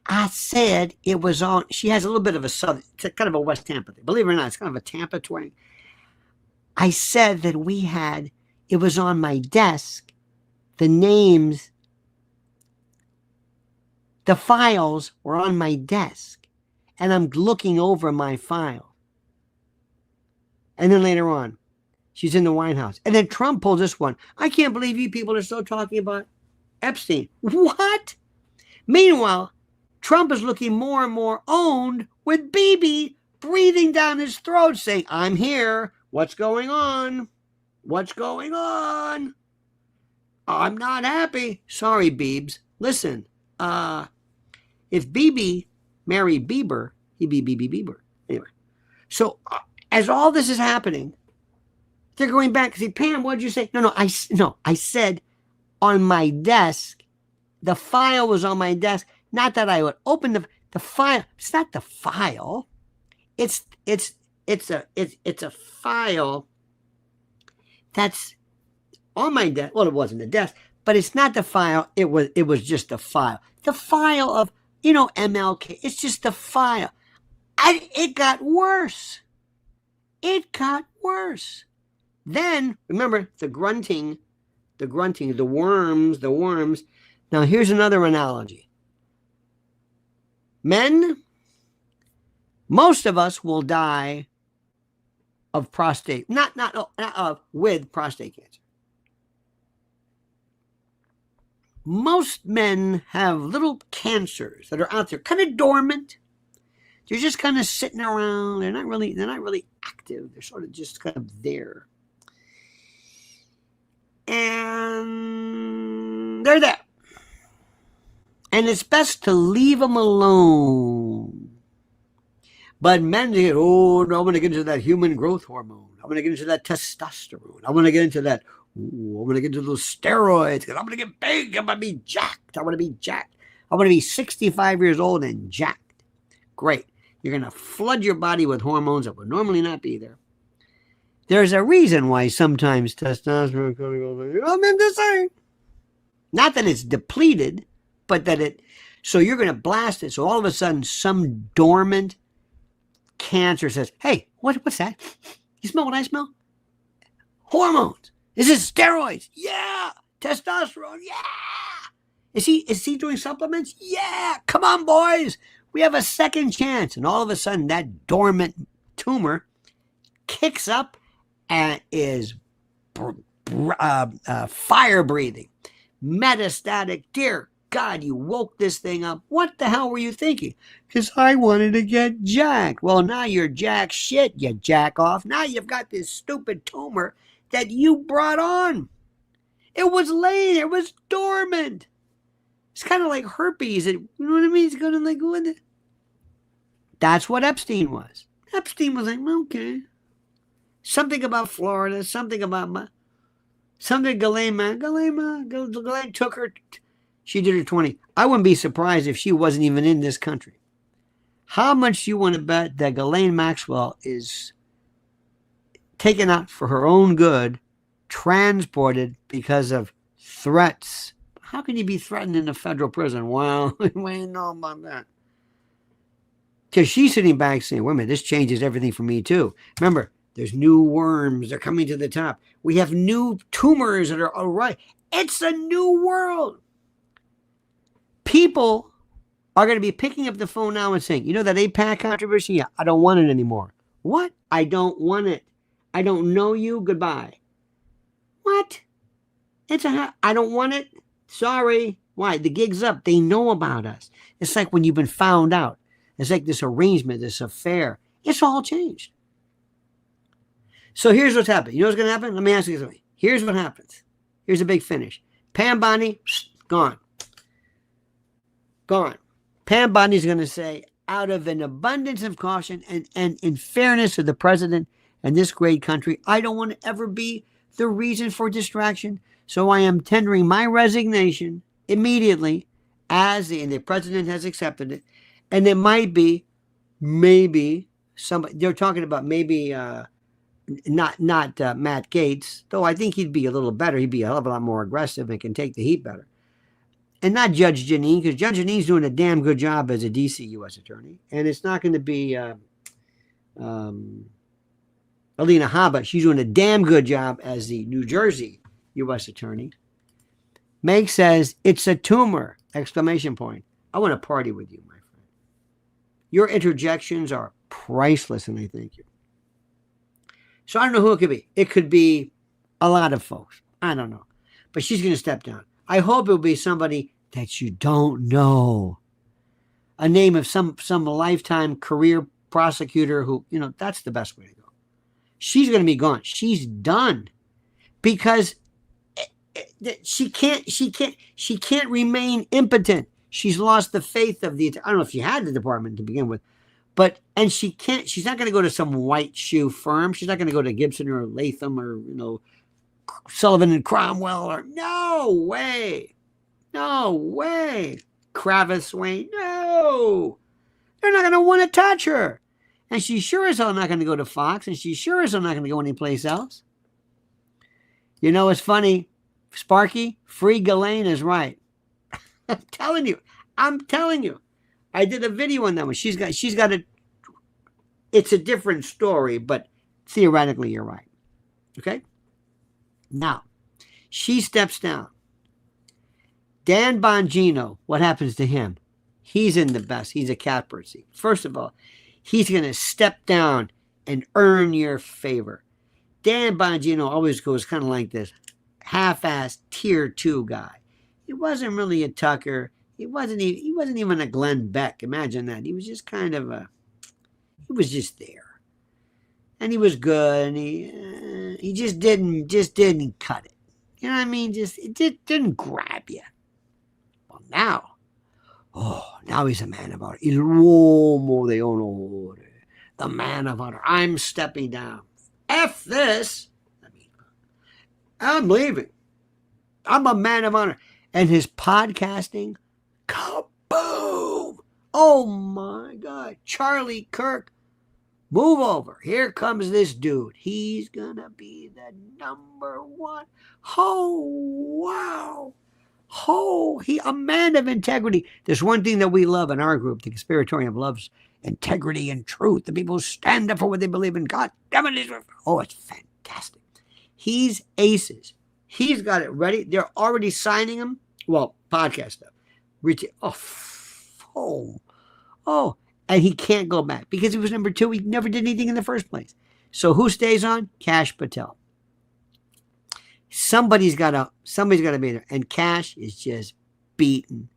I said it was on. She has a little bit of a southern, it's kind of a West Tampa thing. Believe it or not, it's kind of a Tampa twang. I said that it was on my desk, the names, the files were on my desk, and I'm looking over my file. And then later on, she's in the White House. And then Trump pulls this one. I can't believe you people are still talking about Epstein. What? Meanwhile, Trump is looking more and more owned with Bibi breathing down his throat saying, I'm here. What's going on? What's going on? I'm not happy. Sorry, Biebs. Listen, if Bibi married Bieber, he'd be Bibi Bieber. Anyway, so as all this is happening, they're going back. See, Pam, what did you say? No, I said on my desk, the file was on my desk. Not that I would open the file. It's not the file. It's a file that's on my desk. Well, it wasn't the desk, but it's not the file. It was just a file. The file of, MLK. It's just a file. It got worse. It got worse. Then, remember, the grunting, the worms. Now, here's another analogy. Men, most of us will die of prostate, with prostate cancer. Most men have little cancers that are out there, kind of dormant. They're just kind of sitting around. They're not really active. They're sort of just kind of there. And they're there. And it's best to leave them alone. But men say, oh, no, I'm going to get into that human growth hormone. I'm going to get into that testosterone. I'm going to get into that. Ooh, I'm going to get into those steroids because I'm going to get big. I'm going to be jacked. I want to be jacked. I want to be 65 years old and jacked. Great. You're going to flood your body with hormones that would normally not be there. There's a reason why sometimes testosterone goes, I'm just saying. Not that it's depleted, but that so you're going to blast it. So all of a sudden, some dormant cancer says, hey, what's that? You smell what I smell? Hormones. Is this steroids? Yeah. Testosterone? Yeah. Is he doing supplements? Yeah. Come on, boys. We have a second chance. And all of a sudden, that dormant tumor kicks up and is fire breathing. Metastatic. Dear God, you woke this thing up. What the hell were you thinking? Because I wanted to get jacked. Well, now you're jack shit, you jack off. Now you've got this stupid tumor that you brought on. It was laying there. It was dormant. It's kind of like herpes. You know what I mean? It's kind of like, what? That's what Epstein was. Epstein was like, okay. Something about Florida. Something Ghislaine took her. She did her 20. I wouldn't be surprised if she wasn't even in this country. How much you want to bet that Ghislaine Maxwell is taken out for her own good, transported because of threats? How can you be threatened in a federal prison? Well, we don't know about that. Because she's sitting back saying, wait a minute, this changes everything for me too. Remember, there's new worms. They're coming to the top. We have new tumors that are all right. It's a new world. People are going to be picking up the phone now and saying, that APAC controversy? Yeah, I don't want it anymore. What? I don't want it. I don't know you. Goodbye. What? I don't want it. Sorry. Why? The gig's up. They know about us. It's like when you've been found out. It's like this arrangement, this affair. It's all changed. So here's what's happened. You know what's going to happen? Let me ask you something. Here's what happens. Here's a big finish. Pam Bondi, gone. Gone. Pam Bondi's going to say, out of an abundance of caution and in fairness to the president and this great country, I don't want to ever be the reason for distraction. So I am tendering my resignation immediately and the president has accepted it. And it might be, maybe, somebody, they're talking about maybe not Matt Gaetz, though I think he'd be a little better. He'd be a hell of a lot more aggressive and can take the heat better. and not Judge Janine, because Judge Janine's doing a damn good job as a DC U.S. attorney, and it's not going to be Alina Habba. She's doing a damn good job as the New Jersey U.S. attorney. Meg says, it's a tumor, exclamation point. I want to party with you, my friend. Your interjections are priceless, and I thank you. So I don't know who it could be. It could be a lot of folks. I don't know. But she's going to step down. I hope it will be somebody that you don't know. A name of some lifetime career prosecutor who, that's the best way to go. She's going to be gone. She's done. Because she can't remain impotent. She's lost the faith of I don't know if she had the department to begin with, and she's not going to go to some white shoe firm. She's not going to go to Gibson or Latham or, Sullivan and Cromwell no way. Kravis Swain, no. They're not going to want to touch her. And she sure as hell not going to go to Fox, and she sure as hell not going to go anyplace else. It's funny. Sparky, Free Ghislaine is right. I'm telling you. I did a video on that one. She's got it's a different story, but theoretically you're right. Okay? Now, she steps down. Dan Bongino, what happens to him? He's in the best. He's a catbird seat. First of all, he's going to step down and earn your favor. Dan Bongino always goes kind of like this. Half-assed tier 2 guy. He wasn't really a Tucker. He wasn't even a Glenn Beck. Imagine that. He was just kind of he was just there. And he was good, and he just didn't cut it. You know what I mean? It didn't grab you. Well, now he's a man of honor. Il uomo di onore. The man of honor. I'm stepping down. F this. I'm leaving. I'm a man of honor. And his podcasting, kaboom! Oh my God. Charlie Kirk, move over. Here comes this dude. He's going to be the number one. Oh, wow. Oh, a man of integrity. There's one thing that we love in our group, the Conspiratorium loves integrity and truth. The people who stand up for what they believe in. God damn it. It's fantastic. He's aces. He's got it ready. They're already signing him. Well, podcast stuff. Oh. And he can't go back because he was number 2. He never did anything in the first place. So who stays on? Kash Patel. Somebody's got to be there. And Kash is just beaten,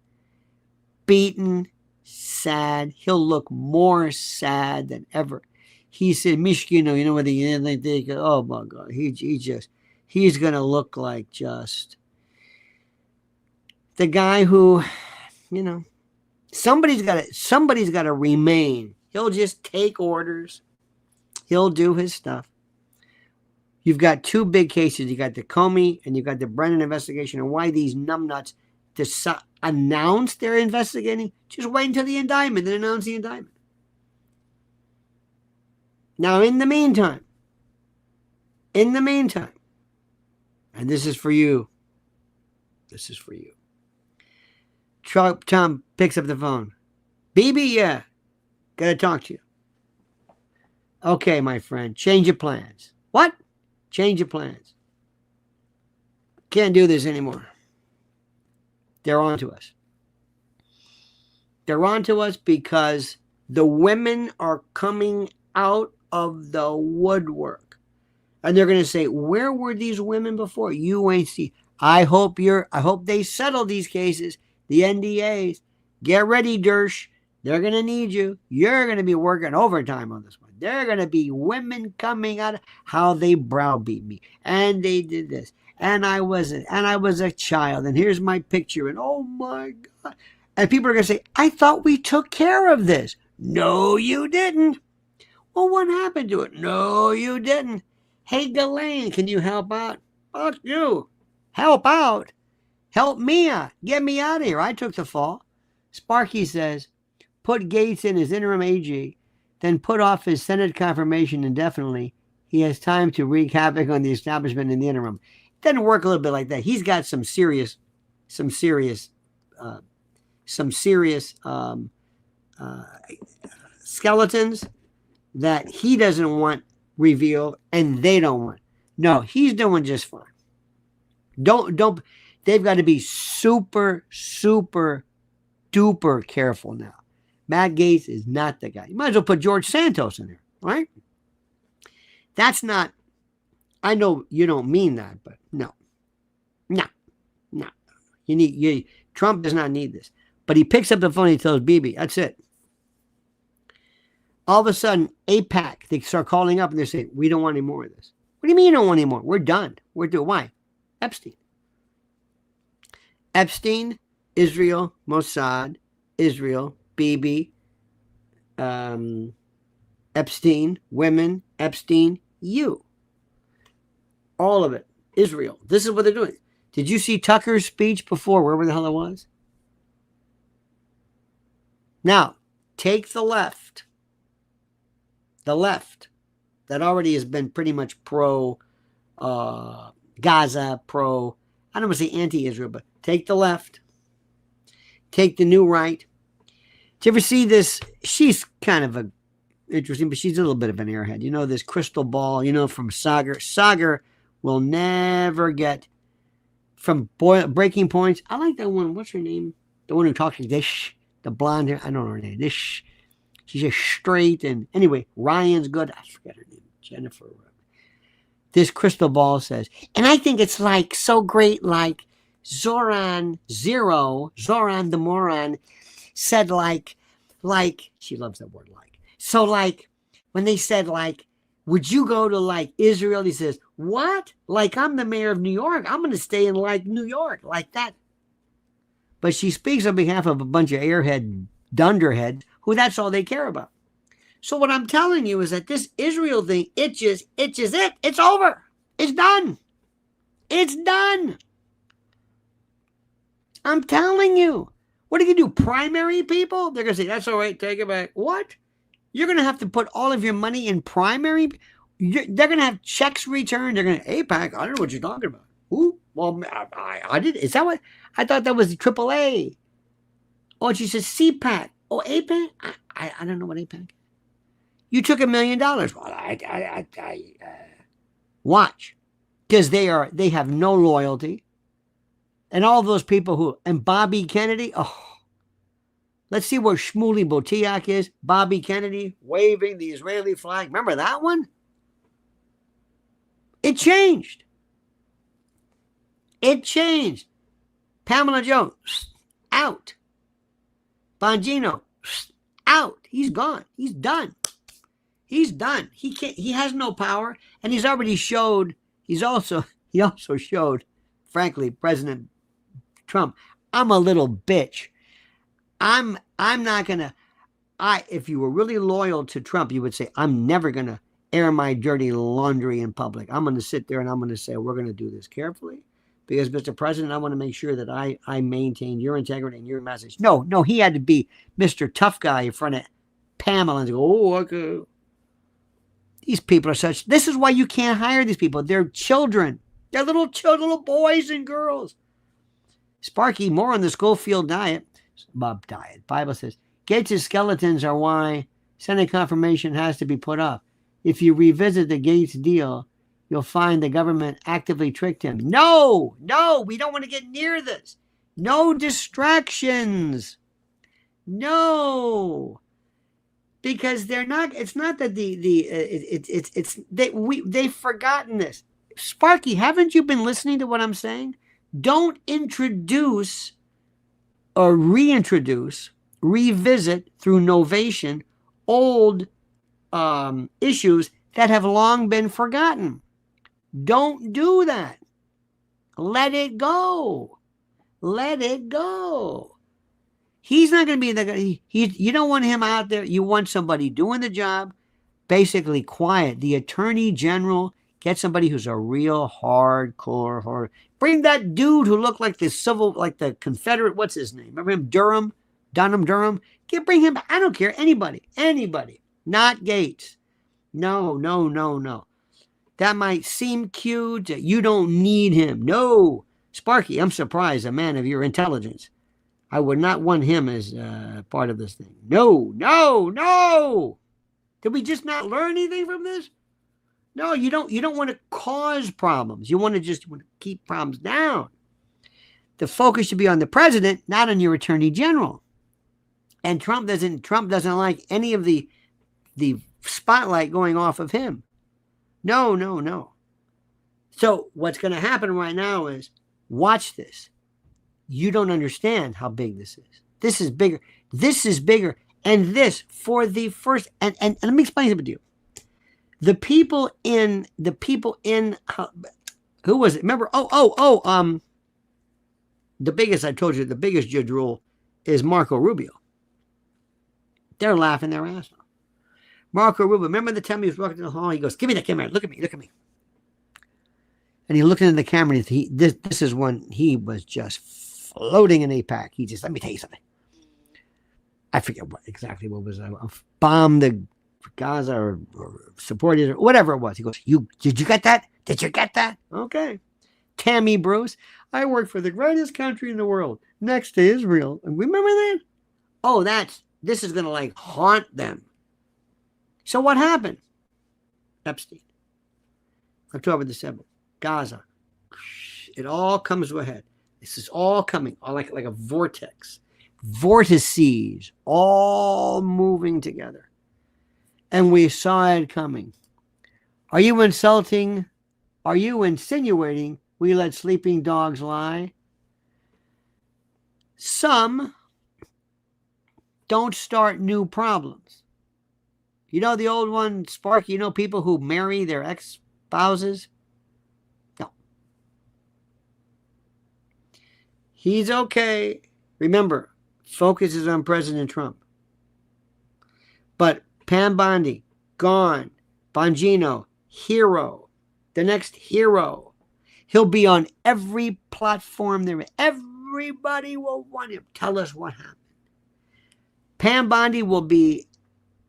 sad. He'll look more sad than ever. He said, Mishkino, what they go, oh my God, he's going to look like just the guy who, somebody's got to remain. He'll just take orders. He'll do his stuff. You've got 2 big cases. You got the Comey and you got the Brennan investigation, and why these numbnuts announce they're investigating. Just wait until the indictment, then announce the indictment. Now, in the meantime, and this is for you. Tom picks up the phone. BB, yeah, gotta talk to you. Okay, my friend, change your plans. What? Change your plans. Can't do this anymore. They're on to us. They're on to us because the women are coming out of the woodwork. And they're going to say, where were these women before? You ain't see. I hope they settle these cases, the NDAs. Get ready, Dersh. They're going to need you. You're going to be working overtime on this one. They're going to be women coming out of how they browbeat me. And they did this. And I was a child. And here's my picture. And oh my God. And people are going to say, I thought we took care of this. No, you didn't. Well, what happened to it? No, you didn't. Hey, Ghislaine, can you help out? Fuck you. Help out? Help me out. Get me out of here. I took the fall. Sparky says, put Gates in as interim AG, then put off his Senate confirmation indefinitely. He has time to wreak havoc on the establishment in the interim. It doesn't work a little bit like that. He's got some serious some serious skeletons that he doesn't want revealed and they don't want. No, he's doing just fine. Don't. They've got to be super, super duper careful now. Matt Gaetz is not the guy. You might as well put George Santos in there, right? That's not. I know you don't mean that, but no. Trump does not need this. But he picks up the phone and he tells Bibi, that's it. All of a sudden, AIPAC, they start calling up and they say, we don't want any more of this. What do you mean you don't want any more? We're done. We're doing. Why? Epstein, Israel, Mossad, Israel, Bibi, Epstein, women, Epstein, you. All of it. Israel. This is what they're doing. Did you see Tucker's speech before, wherever the hell it was? Now, take the left. The left that already has been pretty much pro Gaza, pro, I don't want to say anti-Israel, but take the left. Take the new right. Did you ever see this? She's kind of interesting, but she's a little bit of an airhead. You know, this crystal ball, from Sagar. Sagar will never get from Breaking Points. I like that one. What's her name? The one who talks like this. The blonde hair. I don't know her name. This. She's just straight. And anyway, Ryan's good. I forget her name. Jennifer. This crystal ball says, and I think it's like so great, like Zoran the moron said like, she loves that word like. So like, when they said like, would you go to like Israel? He says, what? Like I'm the mayor of New York. I'm going to stay in like New York, like that. But she speaks on behalf of a bunch of airhead dunderheads who that's all they care about. So what I'm telling you is that this Israel thing, it's it. It's over. It's done. It's done. I'm telling you. What are you going to do? Primary people? They're going to say, that's all right. Take it back. What? You're going to have to put all of your money in primary. They're going to have checks returned. They're going to, AIPAC, I don't know what you're talking about. Who? Well, I did. Is that what? I thought that was the AAA. Oh, she says CPAC. Oh, AIPAC? I don't know what AIPAC is. You took $1 million. Well, watch. Because they have no loyalty. And all those people and Bobby Kennedy, let's see where Shmuley Botiak is. Bobby Kennedy waving the Israeli flag. Remember that one? It changed. Pamela Jones, out. Bongino, out. He's gone. He's done. He has no power. And he's already showed, he also showed, frankly, President Trump, I'm a little bitch. I'm not going to, if you were really loyal to Trump, you would say, I'm never going to air my dirty laundry in public. I'm going to sit there and I'm going to say, we're going to do this carefully because, Mr. President, I want to make sure that I maintain your integrity and your message. No, he had to be Mr. Tough Guy in front of Pamela and go, okay. These people are this is why you can't hire these people. They're children. They're little boys and girls. Sparky, more on the Schofield diet. Bible says, Gates' skeletons are why Senate confirmation has to be put off. If you revisit the Gates deal, you'll find the government actively tricked him. No, we don't want to get near this. No distractions. No. Because they're not, it's not that they've forgotten this. Sparky, haven't you been listening to what I'm saying? Don't introduce or reintroduce, revisit through novation old issues that have long been forgotten. Don't do that. Let it go. He's not going to be the guy. You don't want him out there. You want somebody doing the job, basically quiet. The attorney general, get somebody who's a real hardcore. Bring that dude who looked like the Confederate, what's his name? Remember him? Durham. Bring him. I don't care. Anybody. Not Gates. No. That might seem cute. You don't need him. No. Sparky, I'm surprised, a man of your intelligence. I would not want him as part of this thing. No, no, no. Did we just not learn anything from this? No, you don't want to cause problems. You want to keep problems down. The focus should be on the president, not on your attorney general. And Trump doesn't like any of the spotlight going off of him. No, no, no. So what's going to happen right now is, watch this. You don't understand how big this is. This is bigger. This is bigger. And this for the first, and let me explain something to you. The people in, who was it? Remember? The biggest, I told you, the biggest judge rule is Marco Rubio. They're laughing their ass off. Marco Rubio, remember the time he was walking in the hall? He goes, give me that camera. Look at me. Look at me. And he looked into the camera. And this is when he was just floating in APAC. He just, let me tell you something. I forget exactly what was. Bomb the Gaza or support Israel, whatever it was. He goes, did you get that? Did you get that? Okay. Tammy Bruce, I work for the greatest country in the world, next to Israel. And remember that? Oh, this is going to like haunt them. So what happened? Epstein. October the 7th. Gaza. It all comes to a head. This is all coming like a vortex. Vortices all moving together. And we saw it coming. Are you insulting? Are you insinuating we let sleeping dogs lie? Some don't start new problems. You know the old one, Sparky, you know people who marry their ex-spouses? No. He's okay. Remember, focus is on President Trump. But Pam Bondi, gone. Bongino, hero. The next hero. He'll be on every platform there. Everybody will want him. Tell us what happened. Pam Bondi will be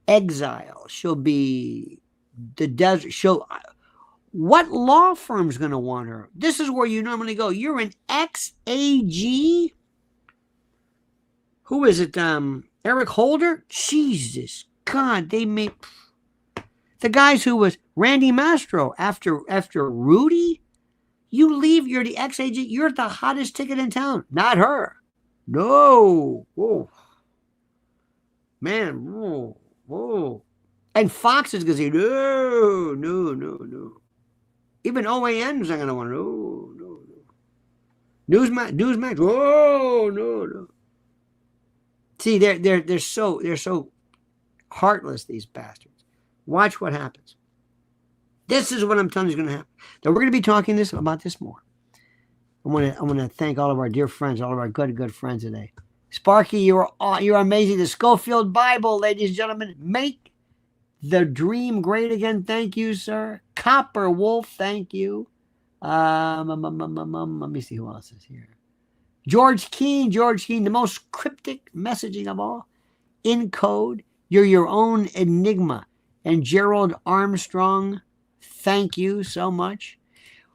exile. She'll be the desert. What law firm's going to want her? This is where you normally go. You're an ex-AG? Who is it? Eric Holder? Jesus God, they made the guys who was Randy Mastro after Rudy. You leave, you're the ex-agent, you're the hottest ticket in town. Not her. No. Whoa. Man, whoa. And Fox is going to say, no. Even OAN's not going to want no. Newsmax, no. See, they're so heartless, these bastards. Watch what happens. This is what I'm telling you is going to happen. Now, we're going to be talking about this more. I want to thank all of our dear friends, all of our good friends today. Sparky, you're amazing. The Schofield Bible, ladies and gentlemen. Make the dream great again. Thank you, sir. Copper Wolf, thank you. Let me see who else is here. George Keane, the most cryptic messaging of all. In code, you're your own enigma. And Gerald Armstrong, thank you so much.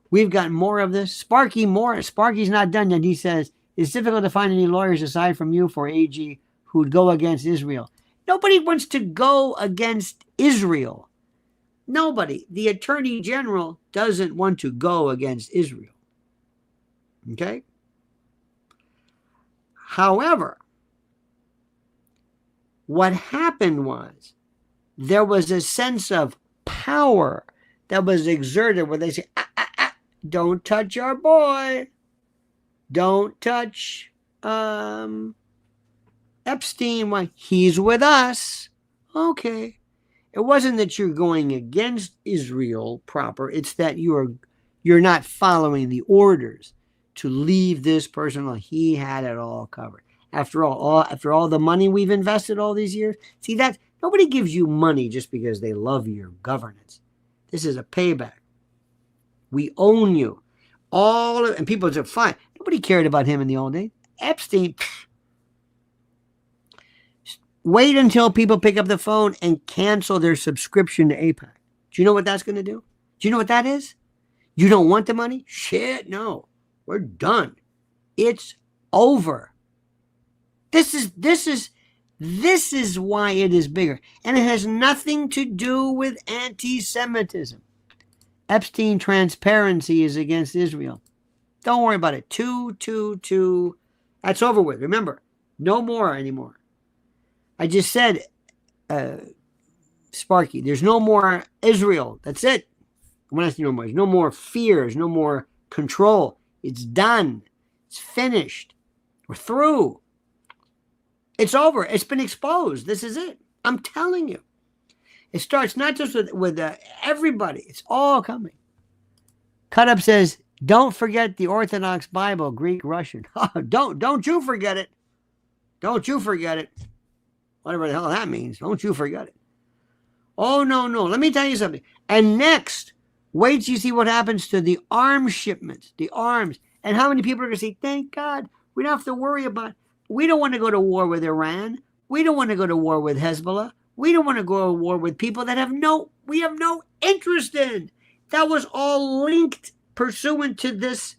We've got more of this. Sparky's not done yet. He says, it's difficult to find any lawyers aside from you for AG who'd go against Israel. Nobody wants to go against Israel. Nobody. The Attorney General doesn't want to go against Israel. Okay? However, what happened was there was a sense of power that was exerted where they say, don't touch our boy. Don't touch Epstein. Why? He's with us. Okay. It wasn't that you're going against Israel proper. It's that you're not following the orders to leave this person alone. He had it all covered. After all the money we've invested all these years. See, that nobody gives you money just because they love your governance. This is a payback. We own you. And people said, fine. Nobody cared about him in the old days. Epstein. Wait until people pick up the phone and cancel their subscription to APAC. Do you know what that's going to do? Do you know what that is? You don't want the money? Shit, no. We're done. It's over. This is why it is bigger. And it has nothing to do with anti-Semitism. Epstein transparency is against Israel. Don't worry about it. 222. That's over with. Remember, no more anymore. I just said, Sparky, there's no more Israel. That's it. When I say no more, there's no more fears, no more control. It's done. It's finished. We're through. It's over. It's been exposed. This is it. I'm telling you. It starts not just with everybody. It's all coming. Cut Up says, don't forget the Orthodox Bible, Greek, Russian. Don't you forget it. Don't you forget it. Whatever the hell that means. Don't you forget it. Oh, no. Let me tell you something. And next, wait till you see what happens to the arms shipments, the arms. And how many people are going to say, thank God, we don't have to worry about it. We don't want to go to war with Iran. We don't want to go to war with Hezbollah. We don't want to go to war with people that we have no interest in. That was all linked pursuant to this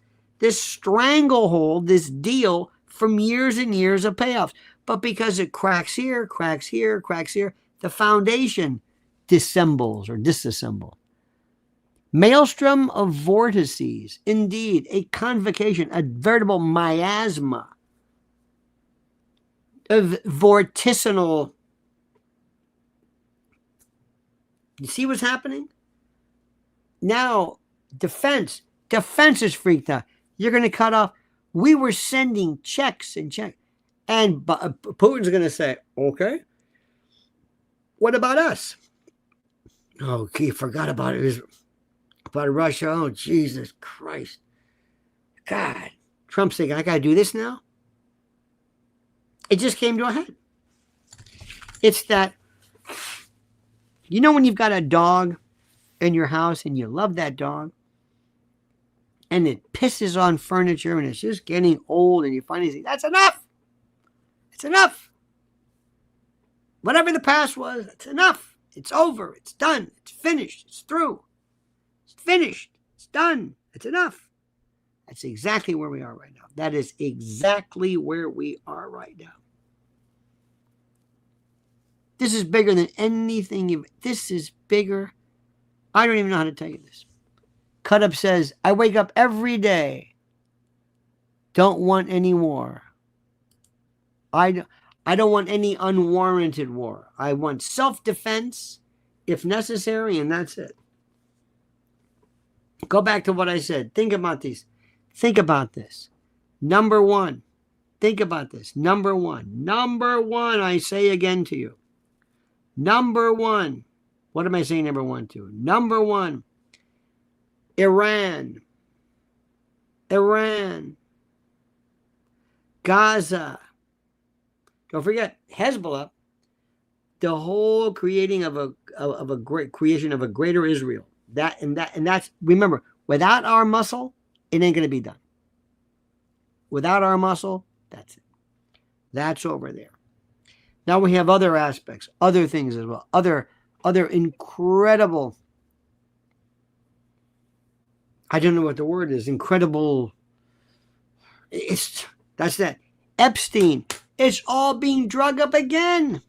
stranglehold, this deal from years and years of payoffs. But because it cracks here, the foundation dissembles or disassembles. Maelstrom of vortices, indeed, a convocation, a veritable miasma of vorticinal. You see what's happening? Now, defense is freaked out. You're going to cut off. We were sending checks. And Putin's going to say, okay, what about us? Oh, he forgot about it. About Russia. Oh, Jesus Christ. God. Trump's thinking, I got to do this now? It just came to a head. It's that, you know when you've got a dog in your house and you love that dog and it pisses on furniture and it's just getting old and you finally say, that's enough. It's enough. Whatever the past was, it's enough. It's over. It's done. It's finished. It's through. It's finished. It's done. It's enough. That's exactly where we are right now. That is exactly where we are right now. This is bigger than anything this is bigger. I don't even know how to tell you this. Cut Up says, I wake up every day. Don't want any war. I don't want any unwarranted war. I want self-defense if necessary, and that's it. Go back to what I said. Think about these. Think about this. Number one. Think about this. Number one. Number one, I say again to you. Number one. What am I saying number one to? Number one. Iran. Gaza. Don't forget Hezbollah. The whole creating of a great creation of a greater Israel. That's, remember, without our muscle, it ain't going to be done. Without our muscle, that's it. That's over there. Now we have other aspects, other things as well, other incredible, I don't know what the word is, incredible, that's that. Epstein, it's all being drug up again.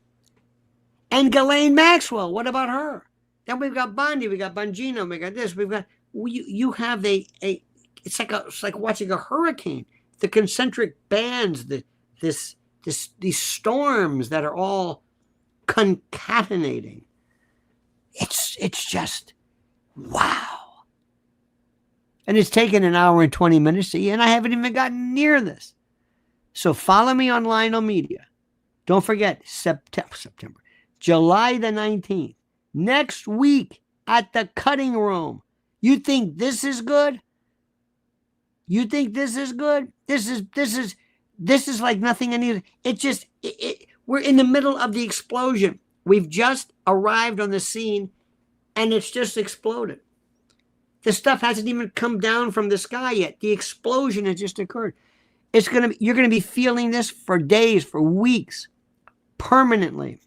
And Ghislaine Maxwell, what about her? Then we've got Bondi, we got Bongino, we got this, you have it's like watching a hurricane. The concentric bands, these storms that are all concatenating. It's just wow. And it's taken an hour and 20 minutes to, and I haven't even gotten near this. So follow me on Lionel Media. Don't forget September, July the 19th. Next week at the Cutting Room. You think this is good? You think this is good? This is like nothing any. We're in the middle of the explosion. We've just arrived on the scene and it's just exploded. The stuff hasn't even come down from the sky yet. The explosion has just occurred. You're going to be feeling this for days, for weeks, permanently.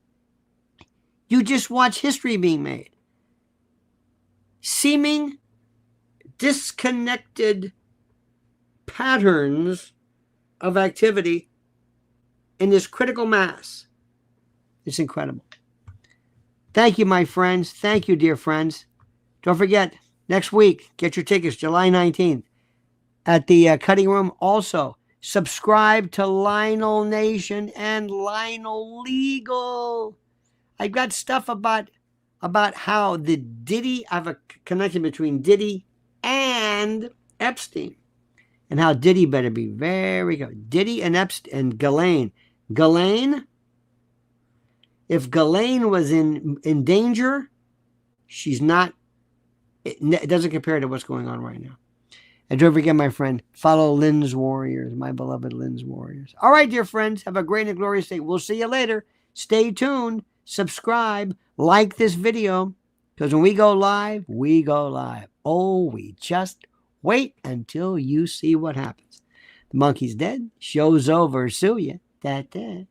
You just watch history being made. Seeming disconnected patterns of activity in this critical mass. It's incredible. Thank you, my friends. Thank you, dear friends. Don't forget, next week, get your tickets, July 19th, at the Cutting Room. Also, subscribe to Lionel Nation and Lionel Legal. I've got stuff about how the Diddy, I have a connection between Diddy and Epstein, and how Diddy better be very good. Diddy and Epstein and Ghislaine. If Ghislaine was in danger, she's not. It doesn't compare to what's going on right now. And don't forget, my friend, follow Lynn's Warriors, my beloved Lynn's Warriors. All right, dear friends, have a great and glorious day. We'll see you later. Stay tuned. Subscribe. Like this video. Because when we go live, we go live. Oh, we just wait until you see what happens. The monkey's dead. Show's over. Sue ya. Da-da.